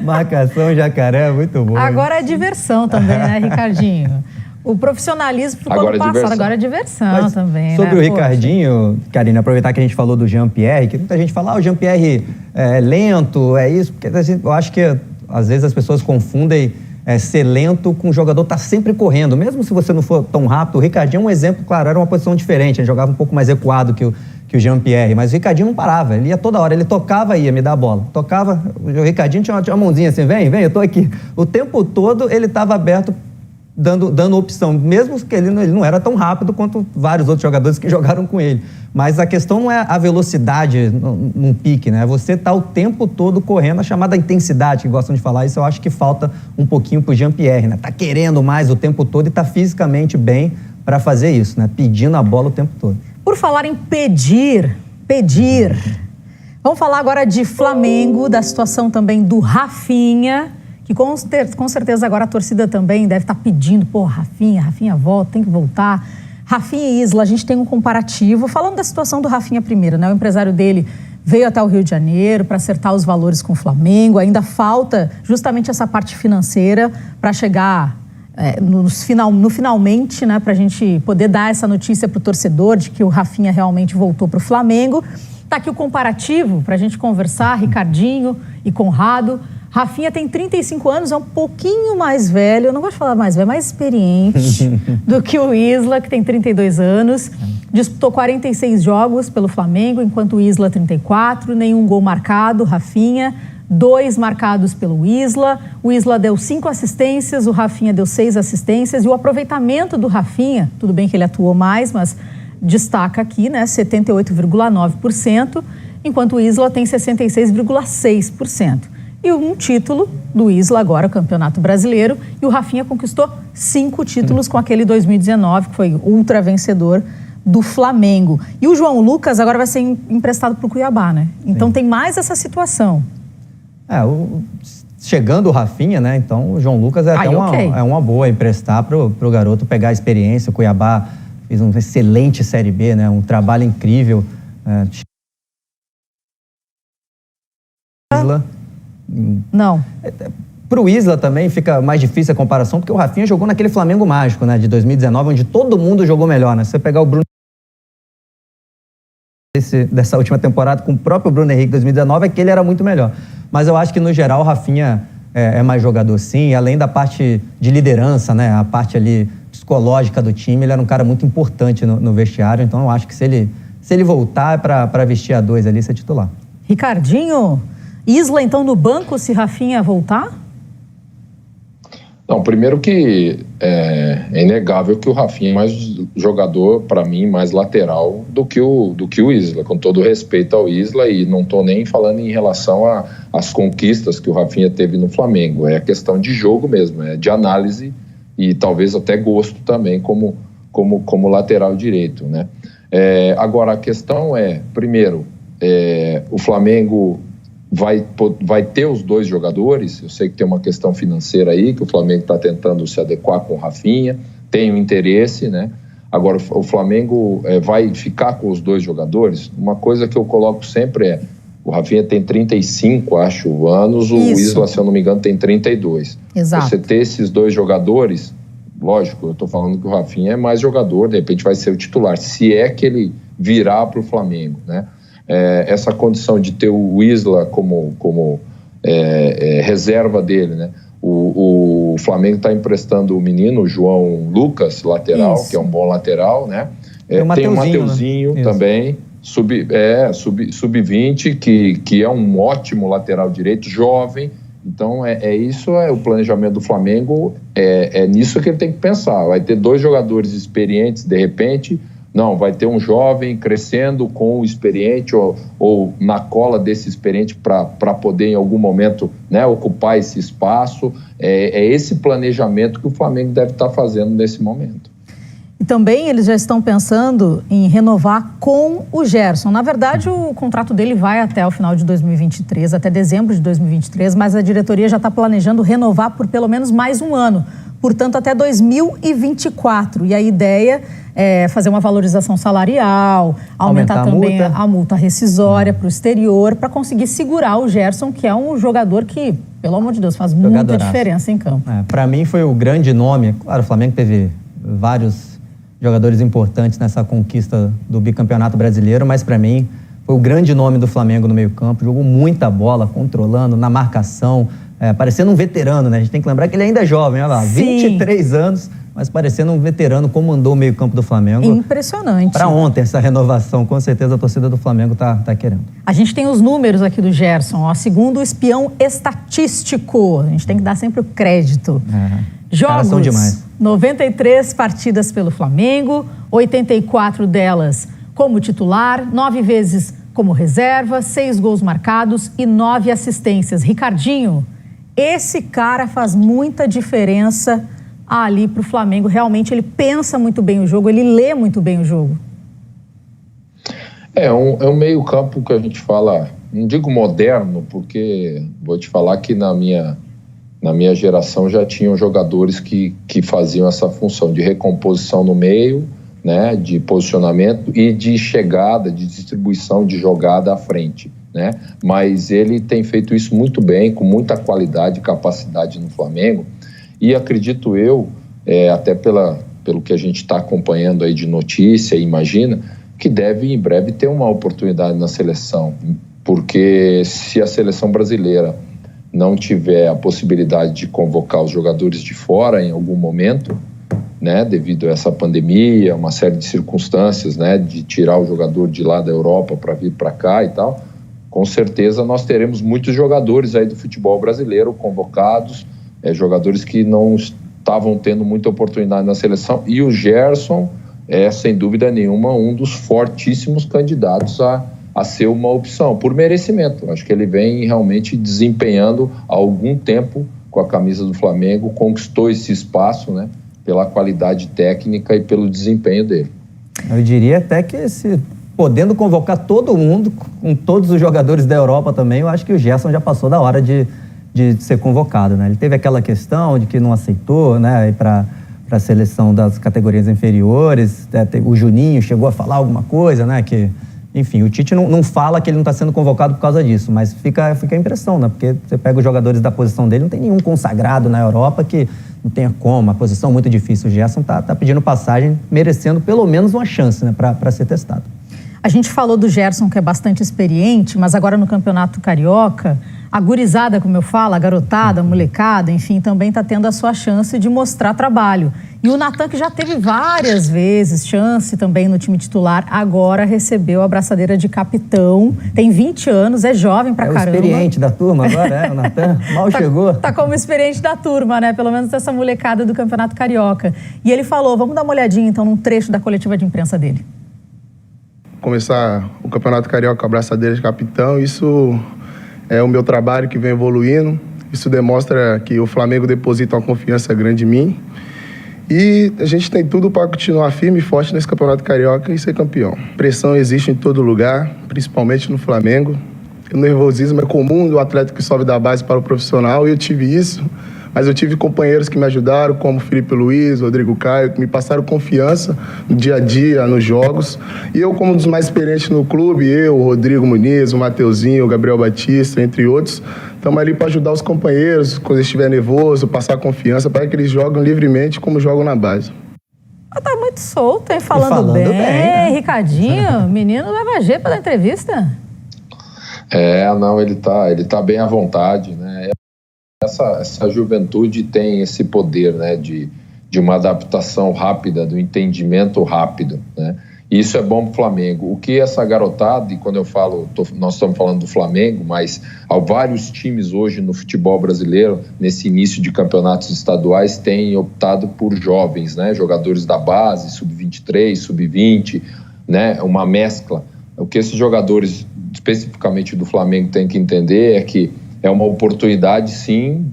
Marcação jacaré, muito bom. Agora é diversão também, né, Ricardinho? O profissionalismo ficou no passado, agora é diversão também, sobre né? O Ricardinho, Karine, aproveitar que a gente falou do Jean-Pierre, que muita gente fala, o Jean-Pierre é lento, é isso, porque eu acho que às vezes as pessoas confundem ser lento com o jogador estar sempre correndo, mesmo se você não for tão rápido. O Ricardinho é um exemplo, claro, era uma posição diferente, ele jogava um pouco mais recuado que o Jean-Pierre, mas o Ricardinho não parava, ele ia toda hora, ele tocava e ia me dar a bola, tocava, o Ricardinho tinha uma mãozinha assim, vem, eu tô aqui, o tempo todo ele estava aberto, dando opção, mesmo que ele não era tão rápido quanto vários outros jogadores que jogaram com ele. Mas a questão não é a velocidade num pique, né? Você tá o tempo todo correndo, a chamada intensidade, que gostam de falar, isso eu acho que falta um pouquinho pro Jean-Pierre, né? Tá querendo mais o tempo todo e tá fisicamente bem para fazer isso, né? Pedindo a bola o tempo todo. Por falar em pedir, vamos falar agora de Flamengo, da situação também do Rafinha, que com certeza agora a torcida também deve estar pedindo, pô, Rafinha volta, tem que voltar. Rafinha e Isla, a gente tem um comparativo. Falando da situação do Rafinha primeiro, né? O empresário dele veio até o Rio de Janeiro para acertar os valores com o Flamengo. Ainda falta justamente essa parte financeira para chegar no finalmente, né? Para a gente poder dar essa notícia para o torcedor de que o Rafinha realmente voltou para o Flamengo. Está aqui o comparativo para a gente conversar, Ricardinho e Conrado. Rafinha tem 35 anos, é um pouquinho mais velho, eu não gosto de falar mais velho, mais experiente do que o Isla, que tem 32 anos. Disputou 46 jogos pelo Flamengo, enquanto o Isla 34, nenhum gol marcado, Rafinha, 2 marcados pelo Isla. O Isla deu 5 assistências, o Rafinha deu 6 assistências. E o aproveitamento do Rafinha, tudo bem que ele atuou mais, mas destaca aqui, né, 78,9%, enquanto o Isla tem 66,6%. E um título do Isla agora, o Campeonato Brasileiro, e o Rafinha conquistou 5 títulos com aquele 2019, que foi ultra vencedor do Flamengo. E o João Lucas agora vai ser emprestado para o Cuiabá, né? Então tem mais essa situação. Chegando o Rafinha, né? Então o João Lucas é uma boa emprestar para o garoto pegar a experiência. O Cuiabá fez uma excelente Série B, né? Um trabalho incrível. Isla. Não. Pro Isla também fica mais difícil a comparação, porque o Rafinha jogou naquele Flamengo mágico, né, de 2019, onde todo mundo jogou melhor, né? Se você pegar o Bruno dessa última temporada com o próprio Bruno Henrique 2019, é que ele era muito melhor. Mas eu acho que, no geral, o Rafinha é mais jogador, sim, e além da parte de liderança, né, a parte ali psicológica do time, ele era um cara muito importante no vestiário, então eu acho que se ele voltar para vestir a 2 ali, ser titular. Ricardinho, Isla, então, no banco, se Rafinha voltar? Não, primeiro que é inegável que o Rafinha é mais jogador, para mim, mais lateral do que o Isla, com todo respeito ao Isla, e não estou nem falando em relação às conquistas que o Rafinha teve no Flamengo, é questão de jogo mesmo, é de análise e talvez até gosto também como lateral direito, né? Agora, a questão primeiro, o Flamengo vai ter os 2 jogadores. Eu sei que tem uma questão financeira aí, que o Flamengo está tentando se adequar com o Rafinha, tem um interesse, né? Agora, o Flamengo vai ficar com os 2 jogadores. Uma coisa que eu coloco sempre o Rafinha tem 35, acho, anos, o Isla, se eu não me engano, tem 32. Exato. Você ter esses 2 jogadores, lógico, eu estou falando que o Rafinha é mais jogador, de repente vai ser o titular, se é que ele virar para o Flamengo, né? Essa condição de ter o Isla como reserva dele, né? O Flamengo está emprestando o menino, o João Lucas, lateral, que é um bom lateral, né? Tem o Mateuzinho, né? Também, sub-20, que é um ótimo lateral direito, jovem. Então, isso é o planejamento do Flamengo, é nisso que ele tem que pensar. Vai ter 2 jogadores experientes, de repente, Não, vai ter um jovem crescendo com o experiente ou na cola desse experiente para poder em algum momento, né, ocupar esse espaço. É esse planejamento que o Flamengo deve estar fazendo nesse momento. E também eles já estão pensando em renovar com o Gerson. Na verdade, o contrato dele vai até o final de 2023, até dezembro de 2023, mas a diretoria já está planejando renovar por pelo menos mais um ano. Portanto, até 2024. E a ideia é fazer uma valorização salarial, aumentar também a multa rescisória para o exterior, para conseguir segurar o Gerson, que é um jogador que, pelo amor de Deus, faz muita diferença em campo. Para mim foi o grande nome. Claro, o Flamengo teve vários jogadores importantes nessa conquista do bicampeonato brasileiro, mas para mim foi o grande nome do Flamengo no meio-campo. Jogou muita bola, controlando, na marcação, parecendo um veterano, né? A gente tem que lembrar que ele ainda é jovem, olha lá, Sim. 23 anos, mas parecendo um veterano, comandou o meio-campo do Flamengo. Impressionante. Para ontem, essa renovação, com certeza a torcida do Flamengo tá querendo. A gente tem os números aqui do Gerson, ó, segundo o espião estatístico. A gente tem que dar sempre o crédito. Jogos, são demais. 93 partidas pelo Flamengo, 84 delas como titular, 9 vezes como reserva, 6 gols marcados e 9 assistências. Ricardinho, esse cara faz muita diferença ali para o Flamengo. Realmente ele pensa muito bem o jogo, ele lê muito bem o jogo. É um meio campo que a gente fala, não digo moderno, porque vou te falar que na minha geração já tinham jogadores que faziam essa função de recomposição no meio, né, de posicionamento e de chegada, de distribuição de jogada à frente, né? Mas ele tem feito isso muito bem, com muita qualidade e capacidade no Flamengo, e acredito eu, até pelo que a gente está acompanhando aí de notícia, imagina, que deve em breve ter uma oportunidade na seleção, porque se a seleção brasileira não tiver a possibilidade de convocar os jogadores de fora em algum momento, né, devido a essa pandemia, uma série de circunstâncias, né, de tirar o jogador de lá da Europa para vir para cá e tal, com certeza nós teremos muitos jogadores aí do futebol brasileiro convocados, jogadores que não estavam tendo muita oportunidade na seleção, e o Gerson é, sem dúvida nenhuma, um dos fortíssimos candidatos a ser uma opção, por merecimento. Acho que ele vem realmente desempenhando há algum tempo com a camisa do Flamengo, conquistou esse espaço, né, pela qualidade técnica e pelo desempenho dele. Eu diria até que podendo convocar todo mundo, com todos os jogadores da Europa também, eu acho que o Gerson já passou da hora de ser convocado, né? Ele teve aquela questão de que não aceitou, né, ir para a seleção das categorias inferiores, o Juninho chegou a falar alguma coisa, né, que... Enfim, o Tite não fala que ele não está sendo convocado por causa disso, mas fica a impressão, né? Porque você pega os jogadores da posição dele, não tem nenhum consagrado na Europa que não tenha como, a posição muito difícil. O Gerson tá pedindo passagem, merecendo pelo menos uma chance, né, para ser testado. A gente falou do Gerson, que é bastante experiente, mas agora no Campeonato Carioca, a gurizada, como eu falo, a garotada, a molecada, enfim, também está tendo a sua chance de mostrar trabalho. E o Natan, que já teve várias vezes chance também no time titular, agora recebeu a braçadeira de capitão, tem 20 anos, é jovem pra caramba. É o experiente da turma agora, o Natan, mal chegou. Tá como experiente da turma, né? Pelo menos dessa molecada do Campeonato Carioca. E ele falou, vamos dar uma olhadinha então num trecho da coletiva de imprensa dele. Começar o Campeonato Carioca com a braçadeira de capitão, isso é o meu trabalho que vem evoluindo. Isso demonstra que o Flamengo deposita uma confiança grande em mim. E a gente tem tudo para continuar firme e forte nesse Campeonato Carioca e ser campeão. Pressão existe em todo lugar, principalmente no Flamengo. O nervosismo é comum do atleta que sobe da base para o profissional, e eu tive isso. Mas eu tive companheiros que me ajudaram, como Felipe Luiz, Rodrigo Caio, que me passaram confiança no dia a dia, nos jogos. E eu, como um dos mais experientes no clube, o Rodrigo Muniz, o Mateuzinho, o Gabriel Batista, entre outros, estamos ali para ajudar os companheiros, quando estiver nervoso, passar confiança, para que eles joguem livremente como jogam na base. Tá muito solto, hein? Falando bem, né? Ricardinho, menino leva G para dar entrevista. Não, ele tá bem à vontade, né? Essa juventude tem esse poder, né, de uma adaptação rápida, do entendimento rápido, né? E isso é bom para o Flamengo. O que essa garotada, e quando eu falo, nós estamos falando do Flamengo, mas há vários times hoje no futebol brasileiro, nesse início de campeonatos estaduais, têm optado por jovens, né? Jogadores da base, sub-23, sub-20, né? Uma mescla. O que esses jogadores, especificamente do Flamengo, têm que entender é que é uma oportunidade, sim,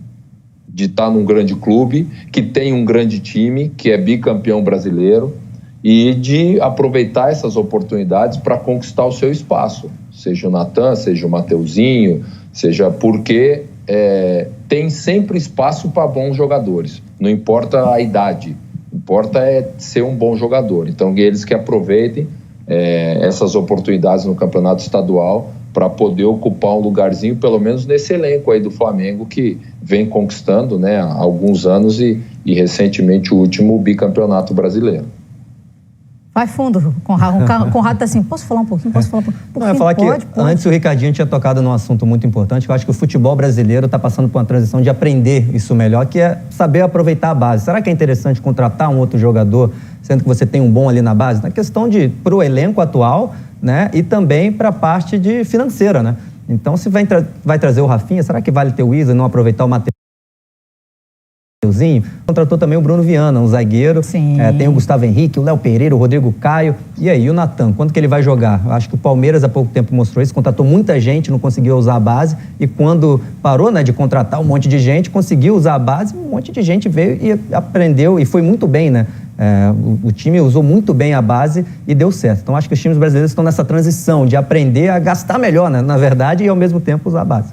de estar num grande clube, que tem um grande time, que é bicampeão brasileiro, e de aproveitar essas oportunidades para conquistar o seu espaço, seja o Natan, seja o Mateuzinho, seja porque tem sempre espaço para bons jogadores, não importa a idade, importa é ser um bom jogador. Então eles que aproveitem essas oportunidades no campeonato estadual para poder ocupar um lugarzinho, pelo menos nesse elenco aí do Flamengo, que vem conquistando, né, há alguns anos e recentemente o último bicampeonato brasileiro. Vai fundo, Conrado. O Conrado tá assim, posso falar um pouquinho? Posso falar um pouquinho? Não, eu ia falar pode. Antes o Ricardinho tinha tocado num assunto muito importante, que eu acho que o futebol brasileiro está passando por uma transição de aprender isso melhor, que é saber aproveitar a base. Será que é interessante contratar um outro jogador, sendo que você tem um bom ali na base? Na questão para o elenco atual, né? E também para a parte financeira, né? Então, se vai trazer o Rafinha, será que vale ter o Isa e não aproveitar o Mateuzinho? Contratou também o Bruno Viana, um zagueiro. Tem o Gustavo Henrique, o Léo Pereira, o Rodrigo Caio. E aí, o Natan, quando que ele vai jogar? Eu acho que o Palmeiras há pouco tempo mostrou isso, contratou muita gente, não conseguiu usar a base. E quando parou, né, de contratar um monte de gente, conseguiu usar a base, um monte de gente veio e aprendeu e foi muito bem, né? O time usou muito bem a base e deu certo. Então, acho que os times brasileiros estão nessa transição de aprender a gastar melhor, né, na verdade, e ao mesmo tempo usar a base.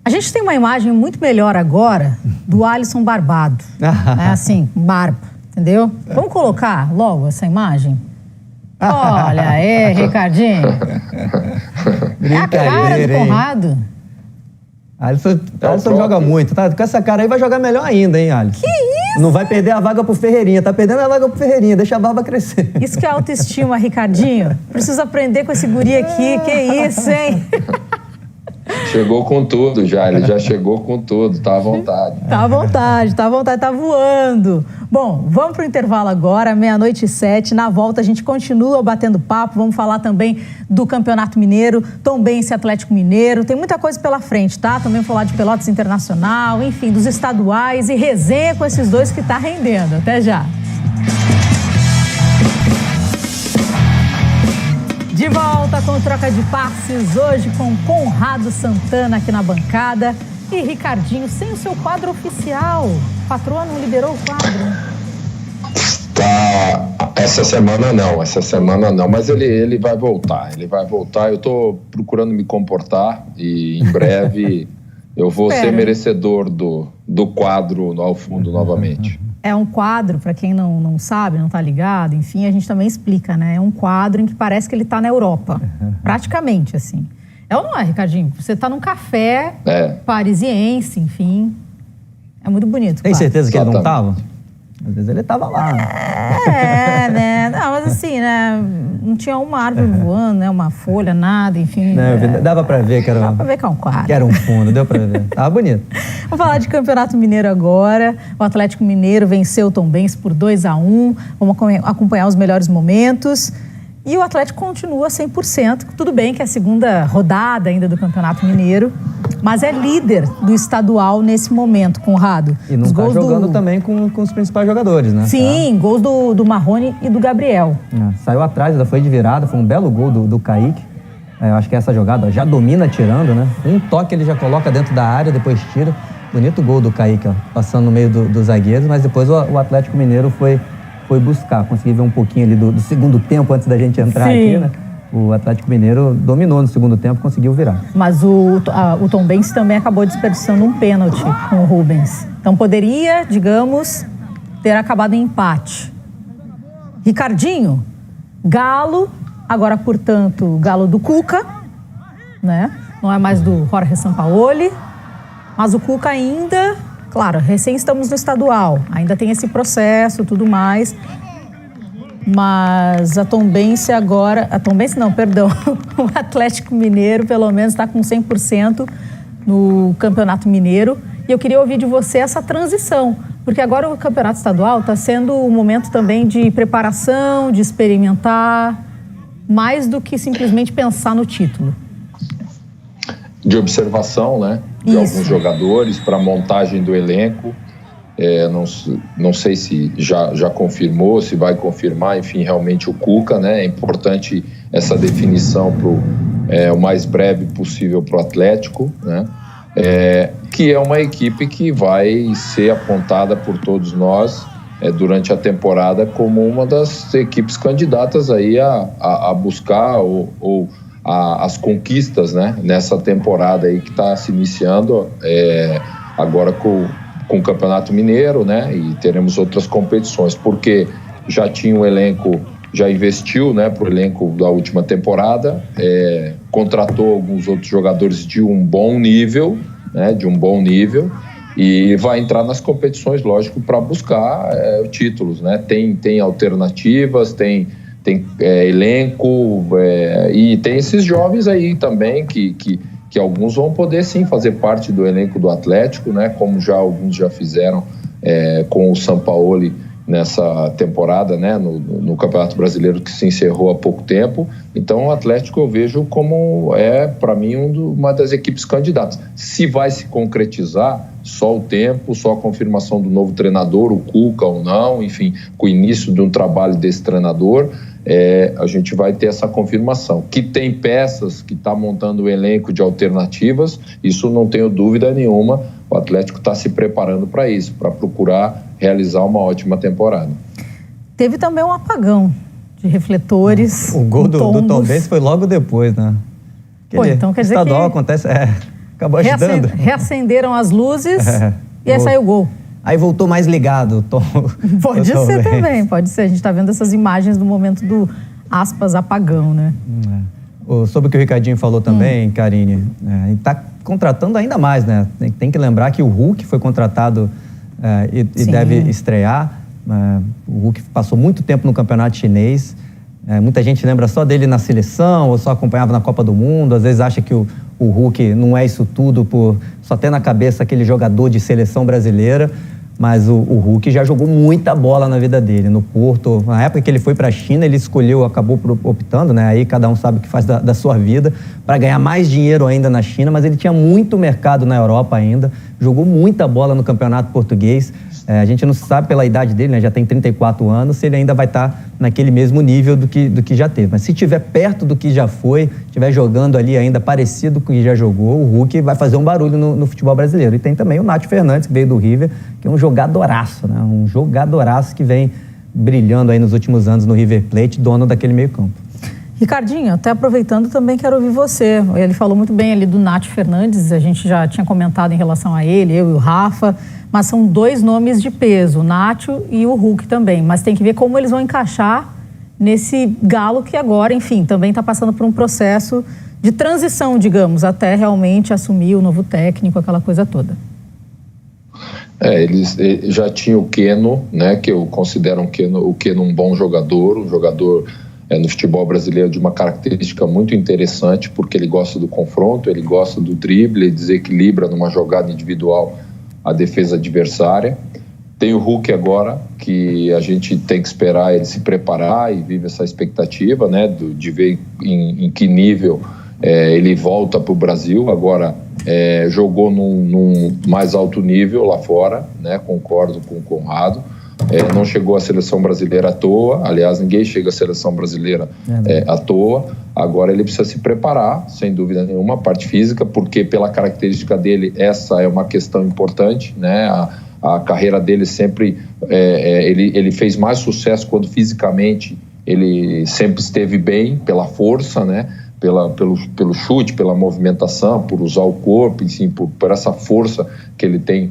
A gente tem uma imagem muito melhor agora do Alisson barbado. Assim, barba, entendeu? Vamos colocar logo essa imagem? Olha aí, Ricardinho. É a cara do Conrado. Alisson joga muito, tá? Com essa cara aí vai jogar melhor ainda, hein, Alisson? Que isso? Não vai perder a vaga pro Ferreirinha, tá perdendo a vaga pro Ferreirinha, deixa a barba crescer. Isso que é autoestima, Ricardinho. Preciso aprender com esse guri aqui, que isso, hein? Chegou com tudo já, ele já chegou com tudo, tá à vontade. Tá à vontade, tá voando. Bom, vamos pro intervalo agora, 00:07. Na volta a gente continua batendo papo, vamos falar também do Campeonato Mineiro, Tombense Atlético Mineiro, tem muita coisa pela frente, tá? Também vamos falar de Pelotas Internacional, enfim, dos estaduais e resenha com esses dois que tá rendendo. Até já. De volta com Troca de Passes, hoje com Conrado Santana aqui na bancada e Ricardinho sem o seu quadro oficial. A patroa não liberou o quadro? Essa semana não, mas ele vai voltar, eu tô procurando me comportar e em breve eu vou ser merecedor do quadro ao fundo novamente. É um quadro, para quem não sabe, não tá ligado, enfim, a gente também explica, né? É um quadro em que parece que ele tá na Europa, praticamente, assim. É ou não é, Ricardinho? Você tá num café parisiense, enfim. É muito bonito. Tem certeza que ele não tava? Às vezes ele tava lá. Né? Não, mas assim, né? Não tinha uma árvore voando, né? Uma folha, nada, enfim. Não, dava pra ver que era... Dava pra ver que é um quadro. Que era um fundo, deu pra ver. Tava bonito. Vamos falar de Campeonato Mineiro agora. O Atlético Mineiro venceu o Tombense por 2-1. Vamos acompanhar os melhores momentos. E o Atlético continua 100%. Tudo bem que é a segunda rodada ainda do Campeonato Mineiro, mas é líder do estadual nesse momento, Conrado. E não está jogando também com os principais jogadores, né? Sim, gols do Marrone e do Gabriel. Saiu atrás, ainda foi de virada, foi um belo gol do Kaique. Eu acho que essa jogada já domina tirando, né? Um toque ele já coloca dentro da área, depois tira. Bonito gol do Kaique, ó, passando no meio dos zagueiros, mas depois o Atlético Mineiro foi buscar, consegui ver um pouquinho ali do segundo tempo antes da gente entrar aqui, né? O Atlético Mineiro dominou no segundo tempo, conseguiu virar. Mas o Tombense também acabou desperdiçando um pênalti com o Rubens. Então poderia, digamos, ter acabado em empate. Ricardinho, Galo, agora, portanto, Galo do Cuca, né? Não é mais do Jorge Sampaoli, mas o Cuca ainda... Claro, recém estamos no estadual, ainda tem esse processo e tudo mais, mas a Tombense agora... o Atlético Mineiro pelo menos está com 100% no Campeonato Mineiro. E eu queria ouvir de você essa transição, porque agora o Campeonato Estadual está sendo um momento também de preparação, de experimentar, mais do que simplesmente pensar no título? De observação, né? De alguns jogadores para montagem do elenco. Não sei se já confirmou, se vai confirmar, enfim, realmente o Cuca, né? É importante essa definição o mais breve possível para o Atlético, né? Que é uma equipe que vai ser apontada por todos nós durante a temporada como uma das equipes candidatas aí a buscar as conquistas, né? Nessa temporada aí que está se iniciando agora com o Campeonato Mineiro, né? E teremos outras competições, porque já tinha um elenco, já investiu, né, para o elenco da última temporada, contratou alguns outros jogadores de um bom nível, né? E vai entrar nas competições, lógico, para buscar títulos, né? Tem alternativas, tem elenco, e tem esses jovens aí também que alguns vão poder sim fazer parte do elenco do Atlético, né? Como alguns já fizeram com o Sampaoli nessa temporada, né? No Campeonato Brasileiro, que se encerrou há pouco tempo. Então o Atlético eu vejo como para mim uma das equipes candidatas. Se vai se concretizar, só o tempo, só a confirmação do novo treinador, o Cuca ou não, enfim, com o início de um trabalho desse treinador, a gente vai ter essa confirmação. Que tem peças, que está montando um elenco de alternativas, isso não tenho dúvida nenhuma. O Atlético está se preparando para isso, para procurar realizar uma ótima temporada. Teve também um apagão de refletores. O gol do Tom Benz foi logo depois, né? Então quer dizer estadual que acontece, acabou ajudando. Reacenderam as luzes e aí saiu o gol. Aí voltou mais ligado, Tom. Pode ser também, pode ser. A gente está vendo essas imagens do momento do, aspas, apagão, né? Sobre o que o Ricardinho falou também, Karine, está contratando ainda mais, né? Tem que lembrar que o Hulk foi contratado e deve estrear. O Hulk passou muito tempo no campeonato chinês. Muita gente lembra só dele na seleção ou só acompanhava na Copa do Mundo. Às vezes acha que o Hulk não é isso tudo por só ter na cabeça aquele jogador de seleção brasileira. Mas o Hulk já jogou muita bola na vida dele, no Porto. Na época que ele foi para a China, ele acabou optando, né? Aí cada um sabe o que faz da sua vida, para ganhar mais dinheiro ainda na China, mas ele tinha muito mercado na Europa ainda, jogou muita bola no Campeonato Português. A gente não sabe pela idade dele, né? Já tem 34 anos, se ele ainda vai estar naquele mesmo nível do que já teve. Mas se estiver perto do que já foi, estiver jogando ali ainda parecido com o que já jogou, o Hulk vai fazer um barulho no futebol brasileiro. E tem também o Nacho Fernandes, que veio do River, que é um jogadoraço, né? Um jogadoraço que vem brilhando aí nos últimos anos no River Plate, dono daquele meio campo. Ricardinho, até aproveitando também quero ouvir você. Ele falou muito bem ali do Nacho Fernandes, a gente já tinha comentado em relação a ele, eu e o Rafa, mas são dois nomes de peso, o Nacho e o Hulk também, mas tem que ver como eles vão encaixar nesse Galo que agora, enfim, também está passando por um processo de transição, digamos, até realmente assumir o novo técnico, aquela coisa toda. Eles já tinham o Keno, né, que eu considero o Keno um bom jogador, no futebol brasileiro de uma característica muito interessante, porque ele gosta do confronto, ele gosta do drible, ele desequilibra numa jogada individual a defesa adversária. Tem o Hulk agora, que a gente tem que esperar ele se preparar e vive essa expectativa, né, de ver em que nível ele volta para o Brasil. Agora jogou num mais alto nível lá fora, né, concordo com o Conrado. Não chegou à seleção brasileira à toa, aliás, ninguém chega à seleção brasileira à toa. Agora ele precisa se preparar, sem dúvida nenhuma, a parte física, porque pela característica dele, essa é uma questão importante, né? A carreira dele sempre, ele fez mais sucesso quando fisicamente ele sempre esteve bem, pela força, né? Pelo chute, pela movimentação, por usar o corpo, enfim, por essa força que ele tem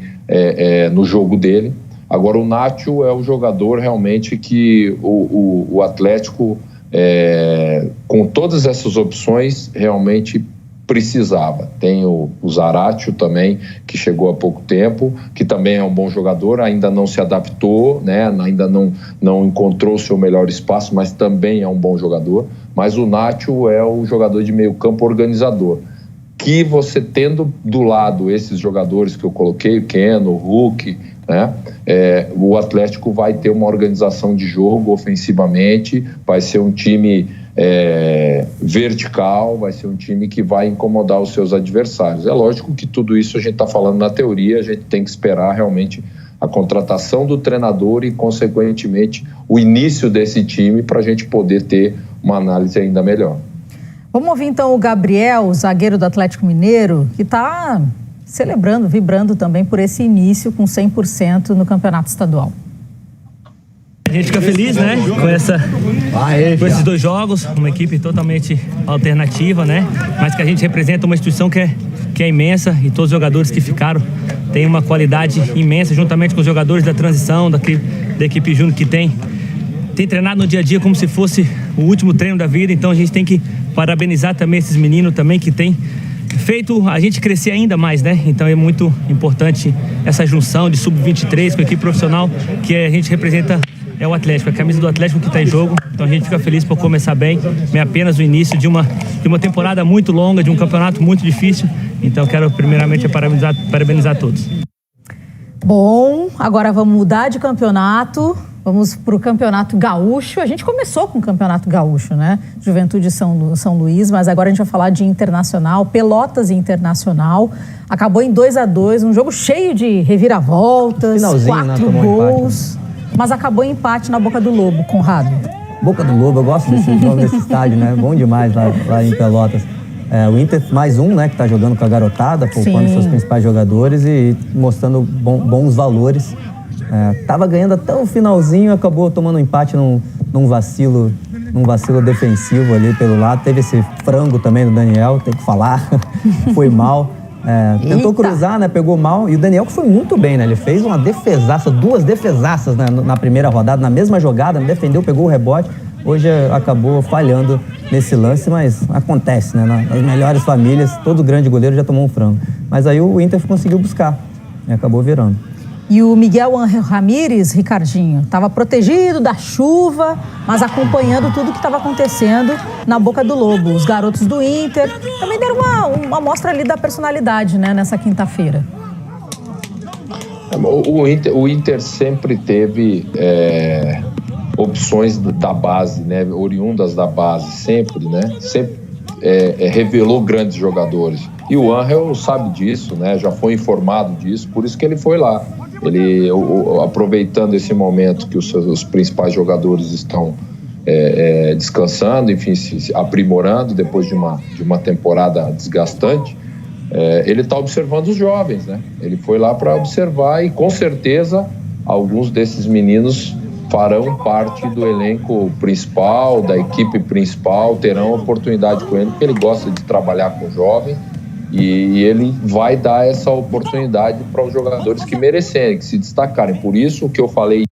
no jogo dele. Agora o Nacho é o jogador realmente que o Atlético, com todas essas opções, realmente precisava. Tem o Zaratio também, que chegou há pouco tempo, que também é um bom jogador, ainda não se adaptou, né? Ainda não encontrou o seu melhor espaço, mas também é um bom jogador. Mas o Nacho é o jogador de meio campo organizador, que você tendo do lado esses jogadores que eu coloquei, o Keno, o Hulk, né? O Atlético vai ter uma organização de jogo ofensivamente, vai ser um time vertical, vai ser um time que vai incomodar os seus adversários. É lógico que tudo isso a gente está falando na teoria, a gente tem que esperar realmente a contratação do treinador e, consequentemente, o início desse time para a gente poder ter uma análise ainda melhor. Vamos ouvir então o Gabriel, o zagueiro do Atlético Mineiro, que está celebrando, vibrando também por esse início com 100% no campeonato estadual. A gente fica feliz, né, com esses 2 jogos, uma equipe totalmente alternativa, né, mas que a gente representa uma instituição que é imensa e todos os jogadores que ficaram têm uma qualidade imensa, juntamente com os jogadores da transição, da equipe júnior que tem treinado no dia a dia como se fosse o último treino da vida. Então a gente tem que parabenizar também esses meninos também que têm feito a gente crescer ainda mais, né? Então é muito importante essa junção de sub-23 com a equipe profissional que a gente representa. É o Atlético, a camisa do Atlético que está em jogo. Então a gente fica feliz por começar bem. É apenas o início de uma temporada muito longa, de um campeonato muito difícil. Então quero primeiramente parabenizar todos. Bom, agora vamos mudar de campeonato. Vamos para o Campeonato Gaúcho. A gente começou com o Campeonato Gaúcho, né? Juventude São Luís, mas agora a gente vai falar de Internacional, Pelotas e Internacional. Acabou em 2-2, um jogo cheio de reviravoltas, 4 gols. Mas acabou em empate na Boca do Lobo, Conrado. Boca do Lobo, eu gosto desse jogo, desse estádio, né? Bom demais lá em Pelotas. O Inter, mais um, né, que tá jogando com a garotada, poupando seus principais jogadores e mostrando bons valores. Tava ganhando até o finalzinho, acabou tomando um empate num vacilo defensivo ali pelo lado. Teve esse frango também do Daniel, tem que falar, foi mal. Tentou cruzar, né? Pegou mal. E o Daniel que foi muito bem, né? Ele fez uma defesaça, 2 defesaças, né, na primeira rodada, na mesma jogada, defendeu, pegou o rebote. Hoje acabou falhando nesse lance, mas acontece, né? Nas melhores famílias, todo grande goleiro já tomou um frango. Mas aí o Inter conseguiu buscar e acabou virando. E o Miguel Ángel Ramírez, Ricardinho, estava protegido da chuva, mas acompanhando tudo que estava acontecendo na Boca do Lobo. Os garotos do Inter também deram uma amostra ali da personalidade, né, nessa quinta-feira. O Inter sempre teve opções da base, né, oriundas da base, sempre, né, sempre revelou grandes jogadores. E o Ángel sabe disso, né, já foi informado disso, por isso que ele foi lá. Ele, aproveitando esse momento que os seus principais jogadores estão descansando, enfim, se aprimorando depois de uma temporada desgastante, ele está observando os jovens, né? Ele foi lá para observar e, com certeza, alguns desses meninos farão parte do elenco principal, da equipe principal, terão oportunidade com ele, porque ele gosta de trabalhar com jovens. E ele vai dar essa oportunidade para os jogadores que merecerem, que se destacarem. Por isso, o que eu falei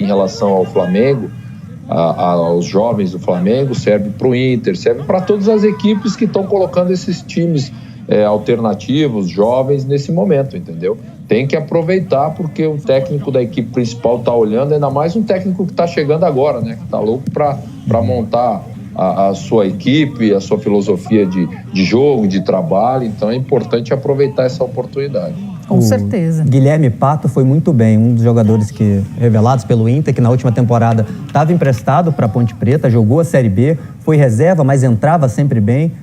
em relação ao Flamengo, aos jovens do Flamengo, serve para o Inter, serve para todas as equipes que estão colocando esses times alternativos, jovens, nesse momento, entendeu? Tem que aproveitar, porque o técnico da equipe principal está olhando, ainda mais um técnico que está chegando agora, né? Que está louco para montar a sua equipe, a sua filosofia de jogo, de trabalho. Então é importante aproveitar essa oportunidade. Com certeza. Guilherme Pato foi muito bem, um dos jogadores revelados pelo Inter, que na última temporada estava emprestado para a Ponte Preta, jogou a Série B, foi reserva, mas entrava sempre bem.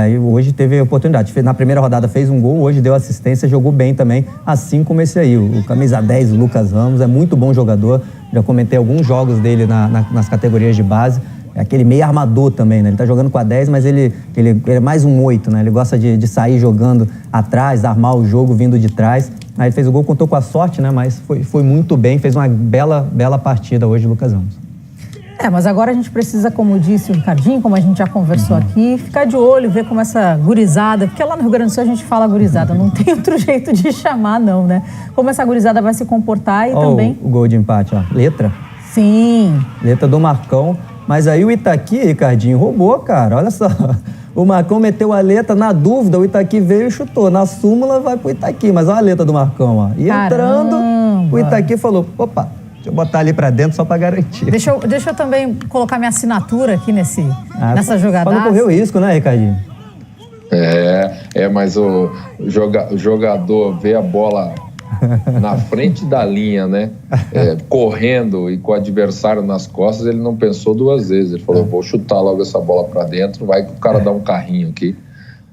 E hoje teve a oportunidade. Na primeira rodada fez um gol, hoje deu assistência, jogou bem também, assim como esse aí. O camisa 10, o Lucas Ramos, é muito bom jogador. Já comentei alguns jogos dele nas categorias de base. É aquele meio armador também, né? Ele tá jogando com a 10, mas ele é mais um 8, né? Ele gosta de sair jogando atrás, armar o jogo vindo de trás. Aí ele fez o gol, contou com a sorte, né? Mas foi muito bem, fez uma bela partida hoje, Lucas Ramos. Mas agora a gente precisa, como disse o Ricardinho, como a gente já conversou aqui, ficar de olho, ver como essa gurizada, porque lá no Rio Grande do Sul a gente fala gurizada, não tem outro jeito de chamar não, né? Como essa gurizada vai se comportar e também... O gol de empate, ó. Letra. Sim. Letra do Marcão. Mas aí o Itaqui, Ricardinho, roubou, cara. Olha só. O Marcão meteu a letra, na dúvida, o Itaqui veio e chutou. Na súmula vai pro Itaqui, mas olha a letra do Marcão, ó. E entrando, o Itaqui falou, opa, deixa eu botar ali pra dentro só pra garantir. Deixa eu também colocar minha assinatura aqui nessa jogada. Não correu risco, né, Ricardinho? Mas o jogador vê a bola na frente da linha, né? Correndo e com o adversário nas costas, ele não pensou duas vezes. Ele falou, vou chutar logo essa bola para dentro, vai que o cara dá um carrinho aqui.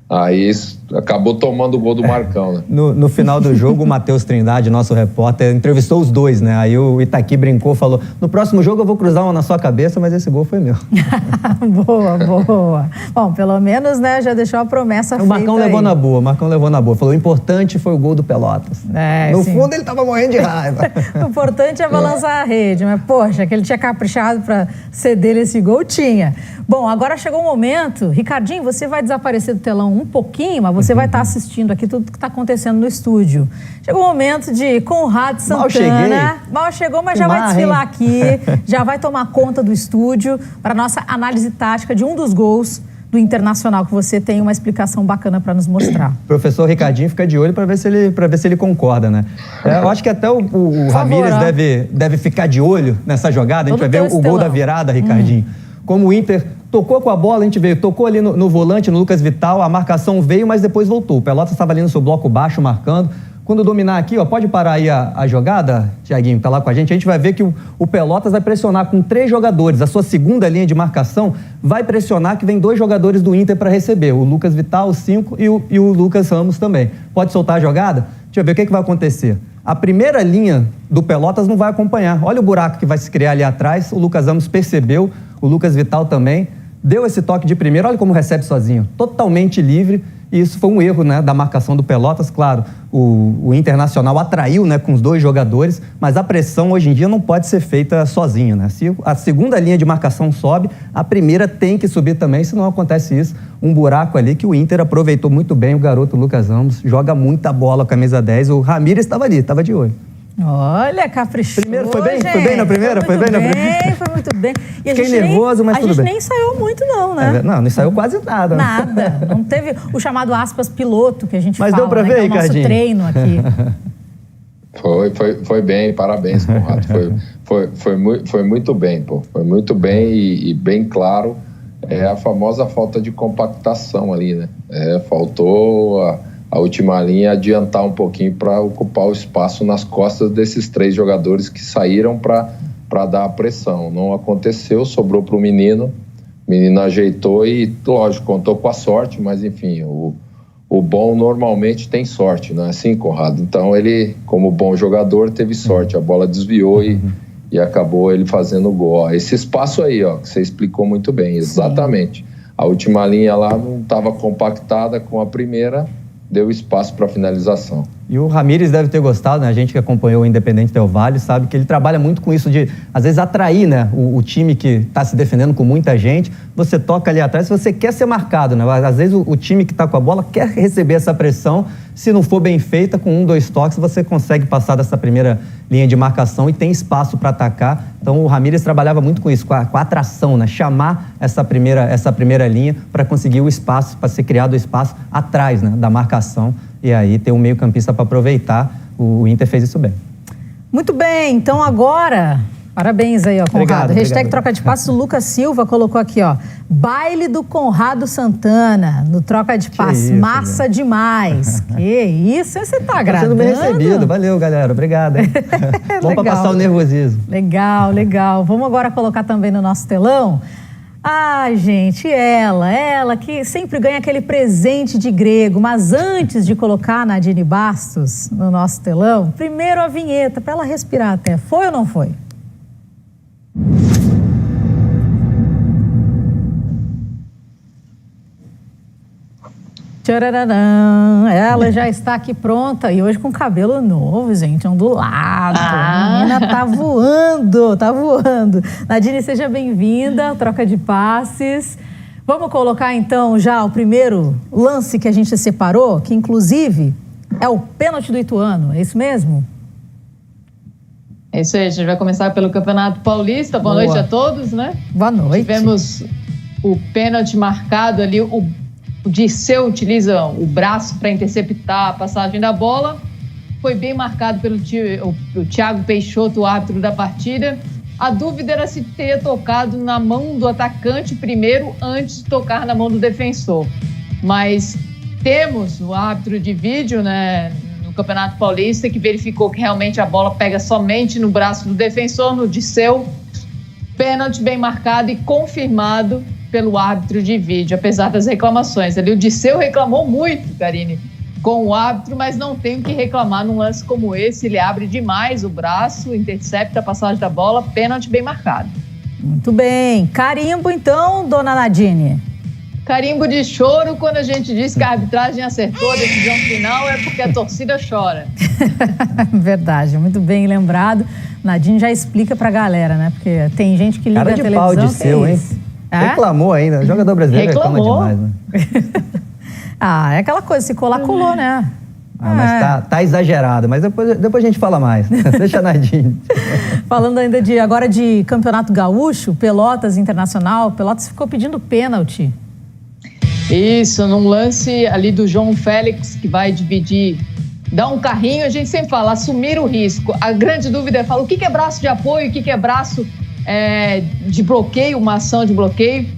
Aí acabou tomando o gol do Marcão, né? No final do jogo, o Matheus Trindade, nosso repórter, entrevistou os dois, né? Aí o Itaqui brincou, falou, no próximo jogo eu vou cruzar uma na sua cabeça, mas esse gol foi meu. Boa. Bom, pelo menos, né, já deixou a promessa feita. O Marcão levou na boa, Falou, o importante foi o gol do Pelotas. No fundo, ele tava morrendo de raiva. O importante é balançar a rede, mas, poxa, que ele tinha caprichado para ceder esse gol, tinha. Bom, agora chegou o momento. Ricardinho, você vai desaparecer do telão um pouquinho, mas você vai estar assistindo aqui tudo que está acontecendo no estúdio. Chegou o momento de Conrado Santana. Mal chegou, mas já vai desfilar aqui, já vai tomar conta do estúdio para nossa análise tática de um dos gols do Internacional, que você tem uma explicação bacana para nos mostrar. Professor Ricardinho fica de olho para ver se ele concorda, né? Eu acho que até o Ramírez deve ficar de olho nessa jogada. A gente vai ver o gol da virada, Ricardinho. Como o Inter tocou com a bola, a gente veio, tocou ali no volante, no Lucas Vital, a marcação veio, mas depois voltou. O Pelotas estava ali no seu bloco baixo, marcando. Quando dominar aqui, pode parar aí a jogada, Thiaguinho, tá lá com a gente vai ver que o Pelotas vai pressionar com 3 jogadores. A sua segunda linha de marcação vai pressionar que vem 2 jogadores do Inter para receber. O Lucas Vital, o 5, e o Lucas Ramos também. Pode soltar a jogada? Deixa eu ver o que vai acontecer. A primeira linha do Pelotas não vai acompanhar. Olha o buraco que vai se criar ali atrás. O Lucas Ramos percebeu, o Lucas Vital também. Deu esse toque de primeiro, olha como recebe sozinho. Totalmente livre. E isso foi um erro, né, da marcação do Pelotas. Claro, o Internacional atraiu, né, com os 2 jogadores, mas a pressão hoje em dia não pode ser feita sozinho, né? Se a segunda linha de marcação sobe, a primeira tem que subir também, se não acontece isso. Um buraco ali que o Inter aproveitou muito bem, o garoto Lucas Ramos joga muita bola, camisa 10. O Ramírez estava ali, estava de olho. Olha, caprichoso. Primeiro foi bem? Gente. Foi bem na primeira? Foi muito bem. E Fiquei nervoso, mas tudo bem. A gente nem ensaiou muito não, né? Não ensaiou quase nada. Nada. Não teve o chamado aspas piloto que a gente mas fala, deu pra ver, que é o nosso treino aqui. Foi bem, parabéns, Conrado. Foi muito bem, pô. Foi muito bem e bem claro. É a famosa falta de compactação ali, né? Faltou a última linha adiantar um pouquinho para ocupar o espaço nas costas desses 3 jogadores que saíram para dar a pressão. Não aconteceu, sobrou para o menino ajeitou e, lógico, contou com a sorte, mas enfim, o bom normalmente tem sorte, não é assim, Conrado? Então ele, como bom jogador, teve sorte, a bola desviou e acabou ele fazendo o gol. Esse espaço aí, que você explicou muito bem, exatamente. A última linha lá não estava compactada com a primeira, deu espaço para finalização. E o Ramírez deve ter gostado, né? A gente que acompanhou o Independente Del Valle sabe que ele trabalha muito com isso de, às vezes, atrair, né, o time que está se defendendo com muita gente. Você toca ali atrás, você quer ser marcado, né? Às vezes o time que está com a bola quer receber essa pressão. Se não for bem feita, com 1, 2 toques, você consegue passar dessa primeira linha de marcação e tem espaço para atacar. Então o Ramírez trabalhava muito com isso, com a atração, né? Chamar essa primeira linha para conseguir o espaço, para ser criado o espaço atrás, né, da marcação. E aí ter um meio-campista para aproveitar. O Inter fez isso bem. Muito bem, então agora, parabéns aí, Conrado. Hashtag troca de passes, o Lucas Silva colocou aqui, baile do Conrado Santana, no troca de passes, massa demais. Que isso, você tá agradando. Tá sendo bem recebido, valeu, galera, obrigado. Vamos para passar o nervosismo. Legal. Vamos agora colocar também no nosso telão. Gente, ela que sempre ganha aquele presente de grego, mas antes de colocar a Nadine Bastos no nosso telão, primeiro a vinheta, para ela respirar até. Foi ou não foi? Tchararam. Ela já está aqui pronta e hoje com cabelo novo, gente, ondulado. A menina tá voando. Nadine, seja bem-vinda, troca de passes. Vamos colocar então já o primeiro lance que a gente separou, que inclusive é o pênalti do Ituano, é isso mesmo? É isso aí, a gente vai começar pelo Campeonato Paulista. Boa noite a todos, né? Boa noite. Tivemos o pênalti marcado ali, o Dirceu utiliza o braço para interceptar a passagem da bola. Foi bem marcado pelo Thiago Peixoto, o árbitro da partida. A dúvida era se ter tocado na mão do atacante primeiro, antes de tocar na mão do defensor. Mas temos o árbitro de vídeo, né, no Campeonato Paulista, que verificou que realmente a bola pega somente no braço do defensor, no Disseu. Pênalti bem marcado e confirmado pelo árbitro de vídeo, apesar das reclamações. Ali o Disseu reclamou muito, Karine, com o árbitro, mas não tem o que reclamar num lance como esse. Ele abre demais o braço, intercepta a passagem da bola, pênalti bem marcado. Muito bem. Carimbo, então, dona Nadine? Carimbo de choro quando a gente diz que a arbitragem acertou a decisão final, é porque a torcida chora. Verdade, muito bem lembrado. Nadine já explica pra galera, né? Porque tem gente que liga a televisão... Cara de pau de seu, hein? Reclamou ainda. O jogador brasileiro reclama demais, né? É aquela coisa, se colar, colou, né? Mas tá exagerado. Mas depois a gente fala mais. Deixa a Nadine. Falando ainda agora de Campeonato Gaúcho, Pelotas Internacional, Pelotas ficou pedindo pênalti. Isso, num lance ali do João Félix, que vai dividir, dar um carrinho, a gente sempre fala, assumir o risco. A grande dúvida é falar o que é braço de apoio, o que é braço de bloqueio, uma ação de bloqueio.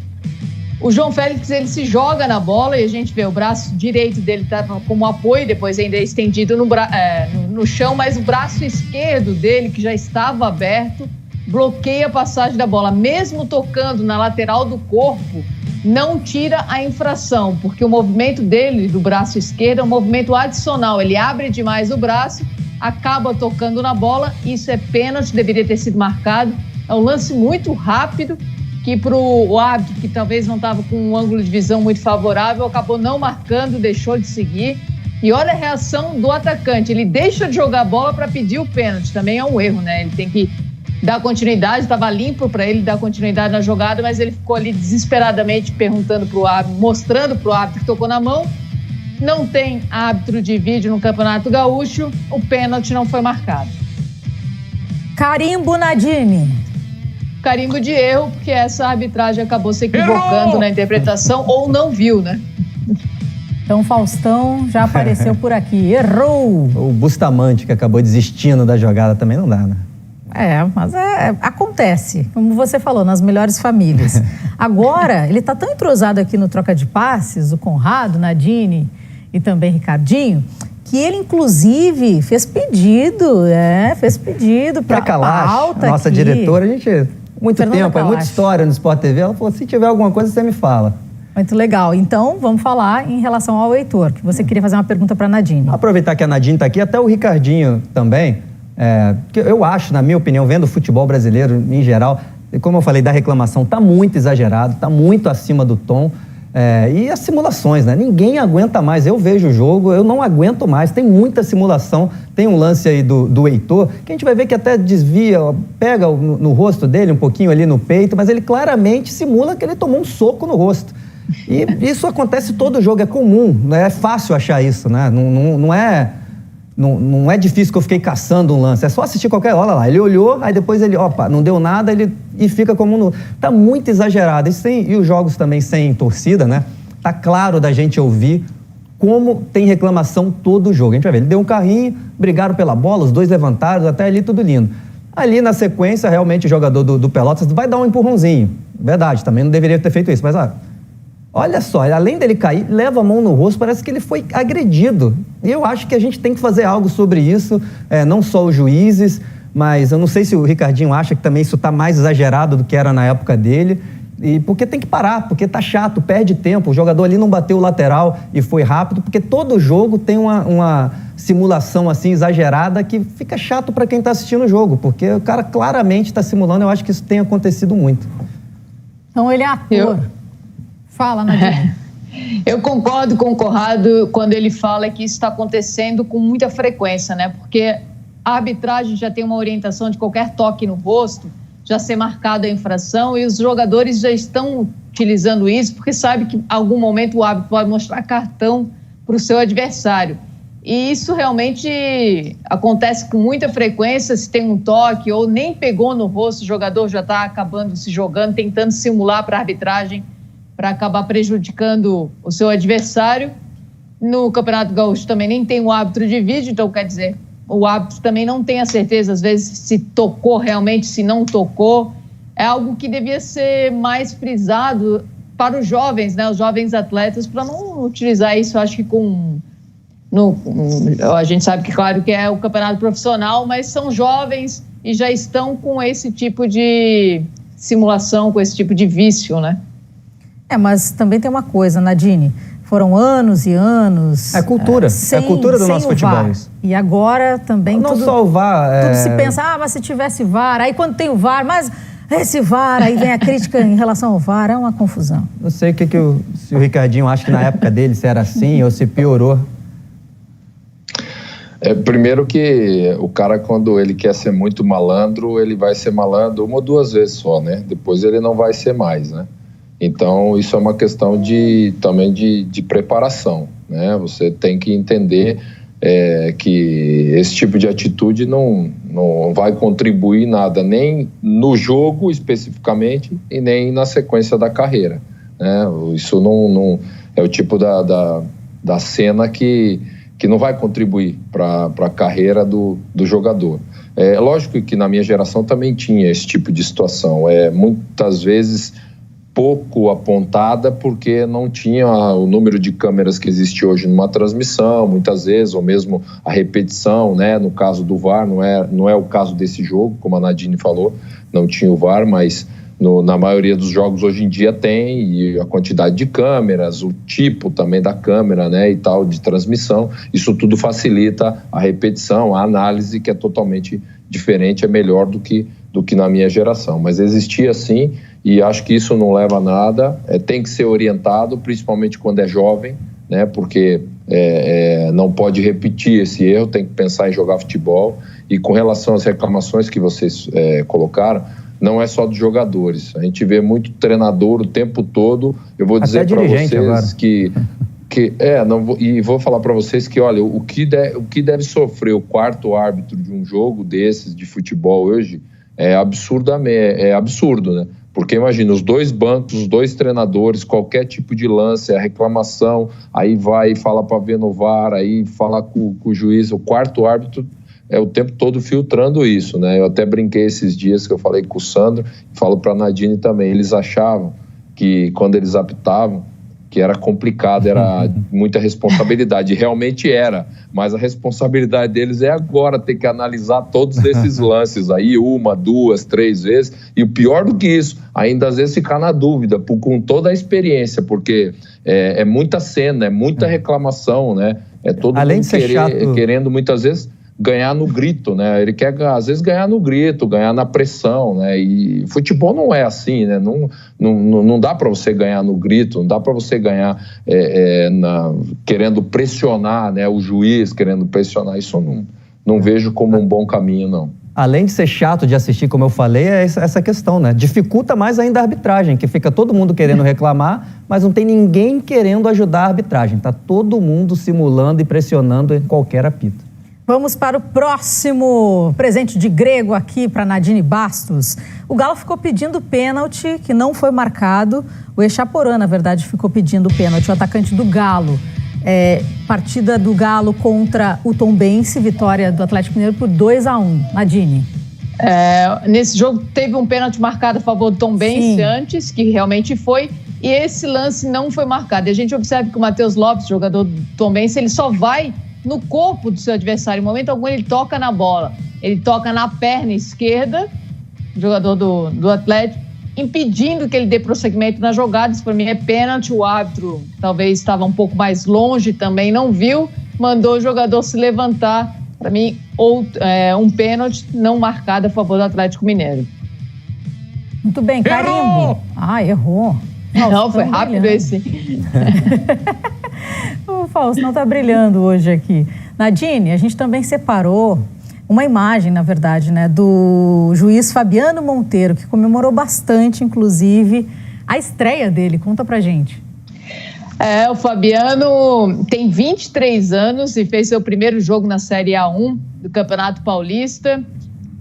O João Félix, ele se joga na bola e a gente vê o braço direito dele tá como apoio, depois ainda é estendido no chão, mas o braço esquerdo dele, que já estava aberto, bloqueia a passagem da bola. Mesmo tocando na lateral do corpo, não tira a infração, porque o movimento dele, do braço esquerdo, é um movimento adicional. Ele abre demais o braço, acaba tocando na bola, isso é pênalti, deveria ter sido marcado. É um lance muito rápido, que para o árbitro, que talvez não estava com um ângulo de visão muito favorável, acabou não marcando, deixou de seguir. E olha a reação do atacante, ele deixa de jogar a bola para pedir o pênalti, também é um erro, né? Ele tem que dar continuidade, estava limpo para ele dar continuidade na jogada, mas ele ficou ali desesperadamente perguntando para o árbitro, mostrando para o árbitro que tocou na mão. Não tem árbitro de vídeo no Campeonato Gaúcho, o pênalti não foi marcado. Carimbo, Nadine. Carimbo de erro, porque essa arbitragem acabou se equivocando na interpretação ou não viu, né? Então Faustão já apareceu por aqui, errou! O Bustamante, que acabou desistindo da jogada, também não dá, né? Mas acontece, como você falou, nas melhores famílias. Agora, ele tá tão entrosado aqui no troca de passes, o Conrado, Nadine e também Ricardinho, que ele, inclusive, fez pedido para Kalash, a nossa aqui. Diretora, a gente... Muito Fernanda tempo, Kalash. muita história no Sport TV. Ela falou, se tiver alguma coisa, você me fala. Muito legal. Então, vamos falar em relação ao Heitor, que você queria fazer uma pergunta para a Nadine. Aproveitar que a Nadine está aqui, até o Ricardinho também, que eu acho, na minha opinião, vendo o futebol brasileiro em geral, como eu falei, da reclamação, está muito exagerado, está muito acima do tom. E as simulações, né? Ninguém aguenta mais. Eu vejo o jogo, eu não aguento mais. Tem muita simulação. Tem um lance aí do Heitor, que a gente vai ver que até desvia, pega no rosto dele, um pouquinho ali no peito, mas ele claramente simula que ele tomou um soco no rosto. E isso acontece todo jogo, é comum, né? É fácil achar isso, né? Não é difícil que eu fiquei caçando um lance, é só assistir qualquer hora lá. Ele olhou, aí depois ele, não deu nada, e fica como tá muito exagerado. E os jogos também sem torcida, né? Tá claro da gente ouvir como tem reclamação todo jogo. A gente vai ver, ele deu um carrinho, brigaram pela bola, os dois levantaram, até ali tudo lindo. Ali na sequência, realmente o jogador do Pelotas vai dar um empurrãozinho. Verdade, também não deveria ter feito isso, mas olha só, além dele cair, leva a mão no rosto, parece que ele foi agredido. E eu acho que a gente tem que fazer algo sobre isso, não só os juízes, mas eu não sei se o Ricardinho acha que também isso está mais exagerado do que era na época dele. E porque tem que parar, porque tá chato, perde tempo. O jogador ali não bateu o lateral e foi rápido, porque todo jogo tem uma simulação assim exagerada que fica chato para quem está assistindo o jogo, porque o cara claramente está simulando. Eu acho que isso tem acontecido muito. Então ele é ator. Fala, Nadine. Eu concordo com o Conrado quando ele fala que isso está acontecendo com muita frequência, né? Porque a arbitragem já tem uma orientação de qualquer toque no rosto já ser marcado a infração, e os jogadores já estão utilizando isso porque sabe que em algum momento o árbitro pode mostrar cartão para o seu adversário. E isso realmente acontece com muita frequência. Se tem um toque ou nem pegou no rosto, o jogador já está acabando se jogando, tentando simular para a arbitragem, para acabar prejudicando o seu adversário. No Campeonato Gaúcho também nem tem o árbitro de vídeo, então quer dizer, o árbitro também não tem a certeza, às vezes, se tocou realmente, se não tocou. É algo que devia ser mais frisado para os jovens, né? Os jovens atletas, para não utilizar isso, acho que com A gente sabe que, claro, que é o campeonato profissional, mas são jovens e já estão com esse tipo de simulação, com esse tipo de vício, né? Mas também tem uma coisa, Nadine. Foram anos e anos. É cultura. É a cultura do nosso futebol. E agora também. Não só o VAR. Tudo se pensa, mas se tivesse VAR. Aí quando tem o VAR, mas esse VAR, aí vem a crítica em relação ao VAR, é uma confusão. Não sei se o Ricardinho acha que na época dele se era assim ou se piorou. Primeiro que o cara, quando ele quer ser muito malandro, ele vai ser malandro uma ou duas vezes só, né? Depois ele não vai ser mais, né? Então, isso é uma questão também de preparação, né? Você tem que entender que esse tipo de atitude não vai contribuir nada, nem no jogo especificamente e nem na sequência da carreira, né? Isso não é o tipo da cena que não vai contribuir para a carreira do jogador. É lógico que na minha geração também tinha esse tipo de situação, muitas vezes pouco apontada porque não tinha o número de câmeras que existe hoje numa transmissão, muitas vezes, ou mesmo a repetição, né? No caso do VAR, não é o caso desse jogo, como a Nadine falou, não tinha o VAR, mas na maioria dos jogos hoje em dia tem, e a quantidade de câmeras, o tipo também da câmera, né, e tal, de transmissão, isso tudo facilita a repetição, a análise, que é totalmente diferente, é melhor do que na minha geração, mas existia sim, e acho que isso não leva a nada, tem que ser orientado, principalmente quando é jovem, né, porque não pode repetir esse erro, tem que pensar em jogar futebol. E com relação às reclamações que vocês colocaram, não é só dos jogadores, a gente vê muito treinador o tempo todo. Eu vou dizer para vocês agora e vou falar para vocês que, olha, o que deve sofrer o quarto árbitro de um jogo desses de futebol hoje é absurdo, né? Porque imagina, os dois bancos, os dois treinadores, qualquer tipo de lance, a reclamação, aí vai e fala para ver no VAR, aí fala com o juiz, o quarto árbitro o tempo todo filtrando isso, né? Eu até brinquei esses dias que eu falei com o Sandro, falo para a Nadine também, eles achavam que quando eles apitavam, que era complicado, era muita responsabilidade, realmente era, mas a responsabilidade deles é agora ter que analisar todos esses lances aí, 1, 2, 3 vezes, e o pior do que isso, ainda às vezes ficar na dúvida, com toda a experiência, porque é muita cena, é muita reclamação, né? Todo Além mundo querendo muitas vezes ganhar no grito, né? Ele quer, às vezes, ganhar no grito, ganhar na pressão, né? E futebol não é assim, né? Não dá para você ganhar no grito, não dá para você ganhar querendo pressionar, né? O juiz querendo pressionar, isso não vejo como um bom caminho, não. Além de ser chato de assistir, como eu falei, é essa questão, né? Dificulta mais ainda a arbitragem, que fica todo mundo querendo reclamar, mas não tem ninguém querendo ajudar a arbitragem. Tá todo mundo simulando e pressionando em qualquer apito. Vamos para o próximo presente de grego aqui para Nadine Bastos. O Galo ficou pedindo pênalti, que não foi marcado. O Echaporã, na verdade, ficou pedindo pênalti, o atacante do Galo. Partida do Galo contra o Tombense, vitória do Atlético Mineiro por 2-1. Nadine. Nesse jogo teve um pênalti marcado a favor do Tombense antes, que realmente foi, e esse lance não foi marcado. E a gente observa que o Matheus Lopes, jogador do Tombense, ele só vai no corpo do seu adversário. Em momento algum ele toca na bola, ele toca na perna esquerda, jogador do Atlético, impedindo que ele dê prosseguimento nas jogadas. Para mim é pênalti. O árbitro talvez estava um pouco mais longe, também não viu, mandou o jogador se levantar. Para mim, um pênalti não marcado a favor do Atlético Mineiro. Muito bem, carimbo. Errou. Não, foi rápido esse. O Faustão está brilhando hoje aqui. Nadine, a gente também separou uma imagem, na verdade, né, do juiz Fabiano Monteiro, que comemorou bastante, inclusive, a estreia dele. Conta pra gente. O Fabiano tem 23 anos e fez seu primeiro jogo na Série A1 do Campeonato Paulista.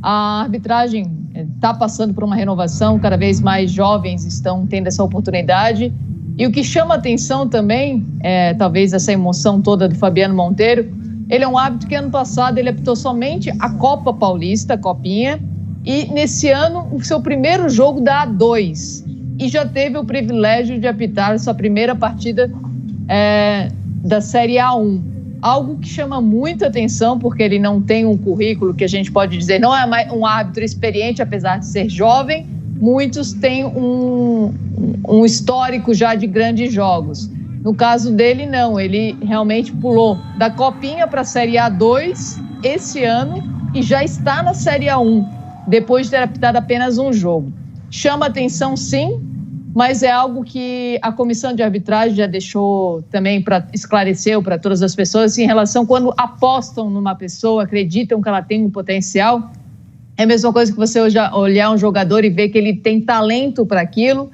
A arbitragem está passando por uma renovação, cada vez mais jovens estão tendo essa oportunidade. E o que chama atenção também, talvez essa emoção toda do Fabiano Monteiro, ele é um árbitro que ano passado ele apitou somente a Copa Paulista, a Copinha, e nesse ano o seu primeiro jogo da A2. E já teve o privilégio de apitar sua primeira partida da Série A1. algo que chama muita atenção, porque ele não tem um currículo que a gente pode dizer, não é um árbitro experiente, apesar de ser jovem, muitos têm um histórico já de grandes jogos. No caso dele, não, ele realmente pulou da Copinha para a Série A2 esse ano e já está na Série A1, depois de ter apitado apenas um jogo. Chama atenção, sim, mas é algo que a comissão de arbitragem já deixou também esclareceu para todas as pessoas em relação quando apostam numa pessoa, acreditam que ela tem um potencial. É a mesma coisa que você olhar um jogador e ver que ele tem talento para aquilo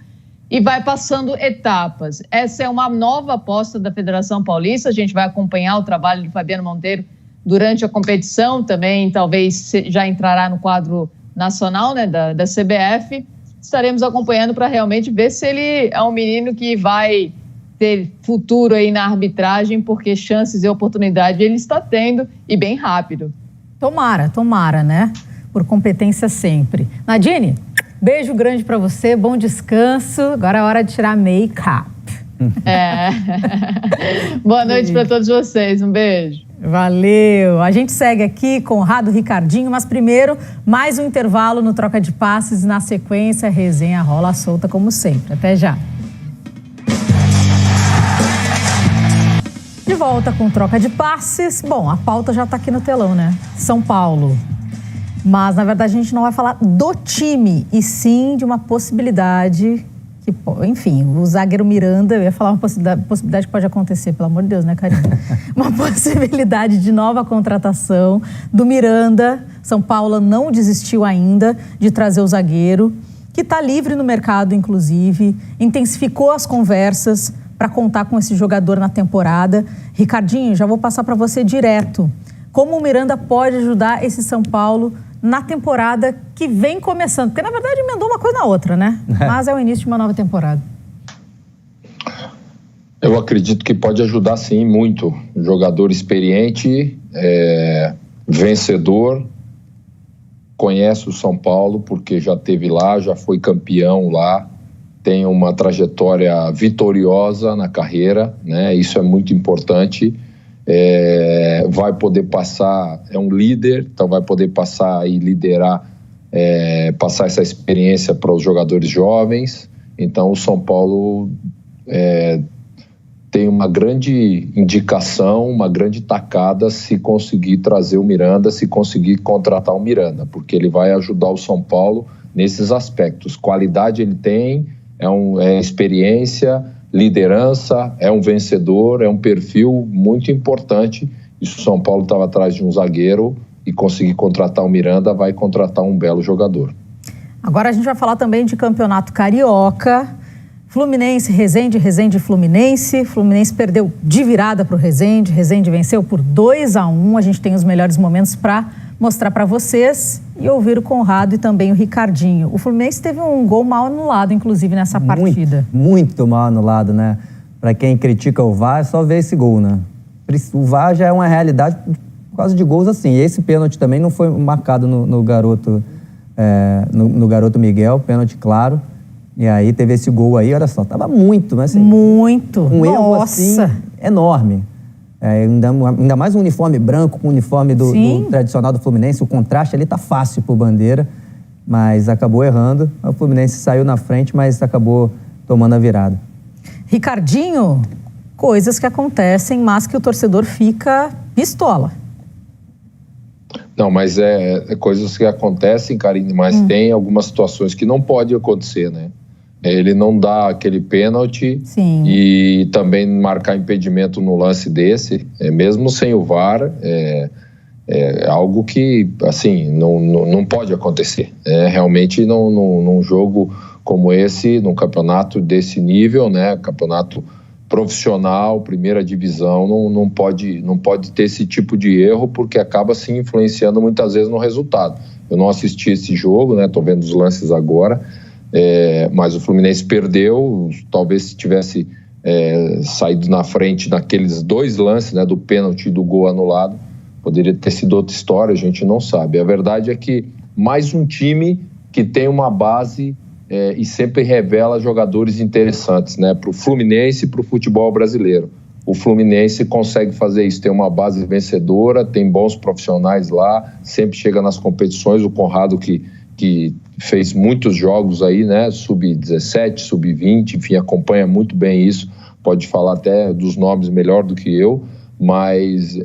e vai passando etapas. Essa é uma nova aposta da Federação Paulista. A gente vai acompanhar o trabalho de Fabiano Monteiro durante a competição. Também talvez já entrará no quadro nacional, né, da CBF. Estaremos acompanhando para realmente ver se ele é um menino que vai ter futuro aí na arbitragem, porque chances e oportunidade ele está tendo e bem rápido. Tomara, né? Por competência sempre. Nadine, beijo grande para você, bom descanso. Agora é hora de tirar make-up. Boa noite para todos vocês, um beijo. Valeu. A gente segue aqui, Conrado, Ricardinho, mas primeiro, mais um intervalo no Troca de Passes e na sequência, a resenha rola solta como sempre. Até já. De volta com Troca de Passes. Bom, a pauta já está aqui no telão, né? São Paulo. Mas, na verdade, a gente não vai falar do time, e sim de uma possibilidade que, enfim, o zagueiro Miranda, eu ia falar uma possibilidade que pode acontecer, pelo amor de Deus, né, Karine? Uma possibilidade de nova contratação do Miranda. São Paulo não desistiu ainda de trazer o zagueiro, que está livre no mercado, inclusive, intensificou as conversas para contar com esse jogador na temporada. Ricardinho, já vou passar para você direto. Como o Miranda pode ajudar esse São Paulo na temporada que vem começando? Porque, na verdade, emendou uma coisa na outra, né? Mas é o início de uma nova temporada. Eu acredito que pode ajudar, sim, muito. Um jogador experiente, vencedor, conhece o São Paulo, porque já esteve lá, já foi campeão lá, tem uma trajetória vitoriosa na carreira, né? Isso é muito importante. Vai poder passar, é um líder, então vai poder passar e liderar, passar essa experiência para os jogadores jovens. Então o São Paulo tem uma grande indicação, uma grande tacada se conseguir trazer o Miranda, se conseguir contratar o Miranda, porque ele vai ajudar o São Paulo nesses aspectos. Qualidade ele tem, é experiência, liderança, é um vencedor, é um perfil muito importante. E se o São Paulo estava atrás de um zagueiro e conseguir contratar o Miranda, vai contratar um belo jogador. Agora a gente vai falar também de campeonato carioca. Fluminense, Resende, Resende, Fluminense. Fluminense perdeu de virada para o Resende. Resende venceu por 2-1. A gente tem os melhores momentos para mostrar para vocês e ouvir o Conrado e também o Ricardinho. O Fluminense teve um gol mal anulado, inclusive, nessa partida. Muito mal anulado, né? Para quem critica o VAR, é só ver esse gol, né? O VAR já é uma realidade por causa de gols assim. E esse pênalti também não foi marcado no garoto, no garoto Miguel, pênalti claro. E aí teve esse gol aí, olha só, tava muito, mas assim, muito. Um erro assim enorme. Ainda mais um uniforme branco com o uniforme do tradicional do Fluminense, o contraste ali tá fácil pro Bandeira, mas acabou errando. O Fluminense saiu na frente, mas acabou tomando a virada. Ricardinho, coisas que acontecem, mas que o torcedor fica pistola. Não, mas é coisas que acontecem, Karine, mas tem algumas situações que não pode acontecer, né? Ele não dá aquele pênalti e também marcar impedimento no lance desse, mesmo sem o VAR, é algo que, assim, não pode acontecer. Realmente, num jogo como esse, num campeonato desse nível, né, campeonato profissional, primeira divisão, não pode ter esse tipo de erro, porque acaba se influenciando muitas vezes no resultado. Eu não assisti esse jogo, né, tô vendo os lances agora, mas o Fluminense perdeu, talvez se tivesse saído na frente naqueles dois lances, né, do pênalti e do gol anulado, poderia ter sido outra história, a gente não sabe. A verdade é que mais um time que tem uma base e sempre revela jogadores interessantes, né, para o Fluminense e para o futebol brasileiro. o Fluminense consegue fazer isso, tem uma base vencedora, tem bons profissionais lá, sempre chega nas competições, o Conrado que fez muitos jogos aí, né, sub-17, sub-20, enfim, acompanha muito bem isso, pode falar até dos nomes melhor do que eu, mas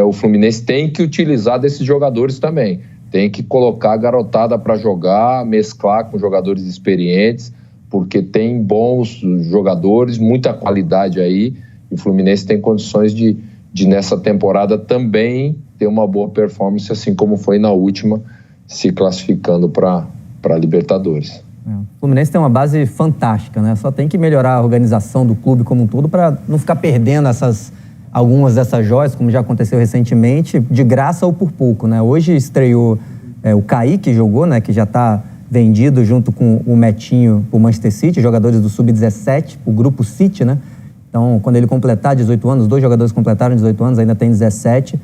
o Fluminense tem que utilizar desses jogadores também, tem que colocar a garotada para jogar, mesclar com jogadores experientes, porque tem bons jogadores, muita qualidade aí, e o Fluminense tem condições de nessa temporada também ter uma boa performance, assim como foi na última, se classificando para a Libertadores. O Fluminense tem uma base fantástica, né? Só tem que melhorar a organização do clube como um todo para não ficar perdendo algumas dessas joias, como já aconteceu recentemente, de graça ou por pouco, né? Hoje estreou o Kaique, que jogou, né? Que já está vendido junto com o Metinho, o Manchester City, jogadores do Sub-17, o Grupo City, né? Então, quando ele completar 18 anos, 2 jogadores completaram 18 anos, ainda tem 17,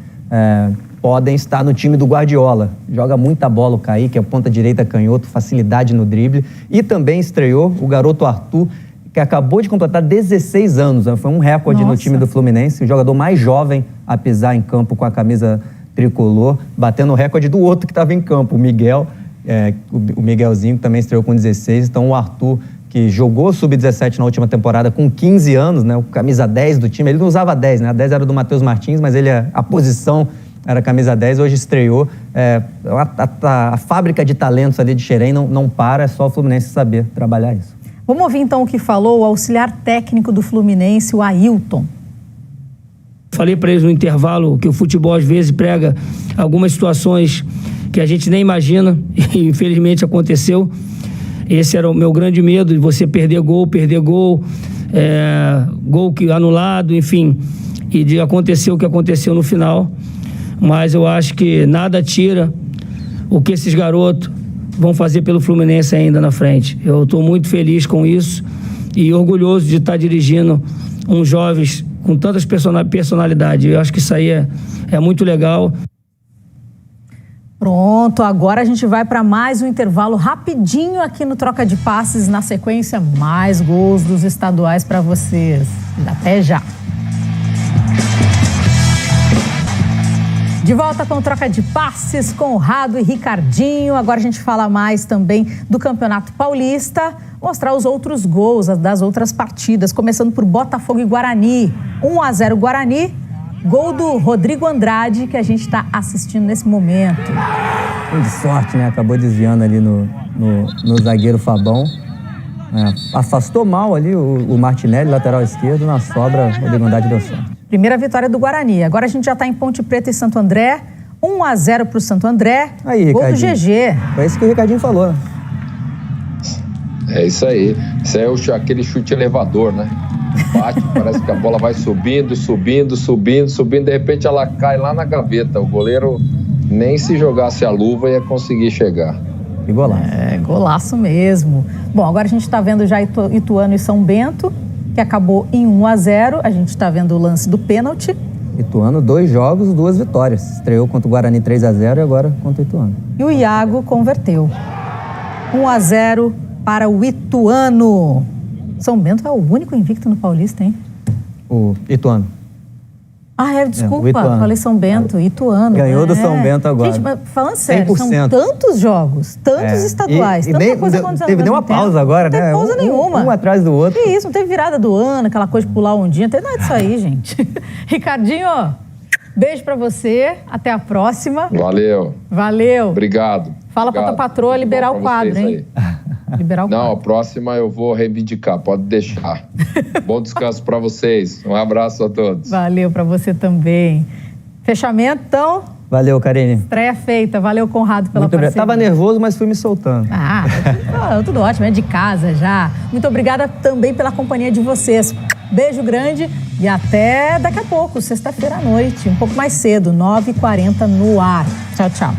podem estar no time do Guardiola. Joga muita bola o Kaique, é ponta direita canhoto, facilidade no drible. E também estreou o garoto Arthur, que acabou de completar 16 anos. Né? Foi um recorde no time do Fluminense, o jogador mais jovem a pisar em campo com a camisa tricolor, batendo o recorde do outro que estava em campo, o Miguel. O Miguelzinho, que também estreou com 16. Então, o Arthur, que jogou sub-17 na última temporada com 15 anos, né? O camisa 10 do time. Ele não usava 10, né? A 10 era do Matheus Martins, mas a posição era camisa 10. Hoje estreou. A fábrica de talentos ali de Xerém não para, é só o Fluminense saber trabalhar isso. Vamos ouvir então o que falou o auxiliar técnico do Fluminense, o Ailton. Falei para eles no intervalo que o futebol às vezes prega algumas situações que a gente nem imagina e infelizmente aconteceu. Esse era o meu grande medo, de você perder gol gol anulado, enfim, e de acontecer o que aconteceu no final. Mas eu acho que nada tira o que esses garotos vão fazer pelo Fluminense ainda na frente. Eu estou muito feliz com isso e orgulhoso de estar dirigindo uns jovens com tantas personalidades. Eu acho que isso aí é muito legal. Pronto, agora a gente vai para mais um intervalo rapidinho aqui no Troca de Passes. Na sequência, mais gols dos estaduais para vocês. Até já. De volta com o Troca de Passes, Conrado e Ricardinho. Agora a gente fala mais também do Campeonato Paulista, mostrar os outros gols das outras partidas, começando por Botafogo e Guarani. 1-0 Guarani. Gol do Rodrigo Andrade, que a gente está assistindo nesse momento. De sorte, né? Acabou desviando ali no zagueiro Fabão. Afastou mal ali o Martinelli, lateral esquerdo. Na sobra, o Rodrigo Andrade deu sorte. Primeira vitória do Guarani. Agora a gente já está em Ponte Preta e Santo André. 1-0 para o Santo André. Aí, gol do GG. Foi isso que o Ricardinho falou. É isso aí. Isso é aquele chute elevador, né? Bate, parece que a bola vai subindo, de repente ela cai lá na gaveta. O goleiro, nem se jogasse a luva, ia conseguir chegar. Que golaço. Golaço mesmo. Bom, agora a gente está vendo já Ituano e São Bento, que acabou em 1-0. A gente está vendo o lance do pênalti. Ituano, 2 jogos, 2 vitórias. Estreou contra o Guarani 3-0 e agora contra o Ituano. E o Iago converteu. 1-0 para o Ituano. São Bento é o único invicto no Paulista, hein? O Ituano. Desculpa, falei São Bento, Ituano. Ganhou do São Bento agora. Gente, mas falando sério, 100%. são tantos jogos, tantos estaduais, tanta coisa acontecendo. Teve nenhuma pausa agora, né? Não teve pausa nenhuma. Um atrás do outro. Que isso, não teve virada do ano, aquela coisa de pular um dia, não teve nada disso aí, gente. Ricardinho, beijo pra você, até a próxima. Valeu. Obrigado. Fala pra tua patroa liberar o quadro, hein? Liberar o quadro. Não, a próxima eu vou reivindicar, pode deixar. Bom descanso para vocês. Um abraço a todos. Valeu para você também. Fechamento, então? Valeu, Karine. Estreia feita. Valeu, Conrado, pela parceria. Tava nervoso, mas fui me soltando. Tudo ótimo, é de casa já. Muito obrigada também pela companhia de vocês. Beijo grande e até daqui a pouco, sexta-feira à noite, um pouco mais cedo, 9h40 no ar. Tchau, tchau.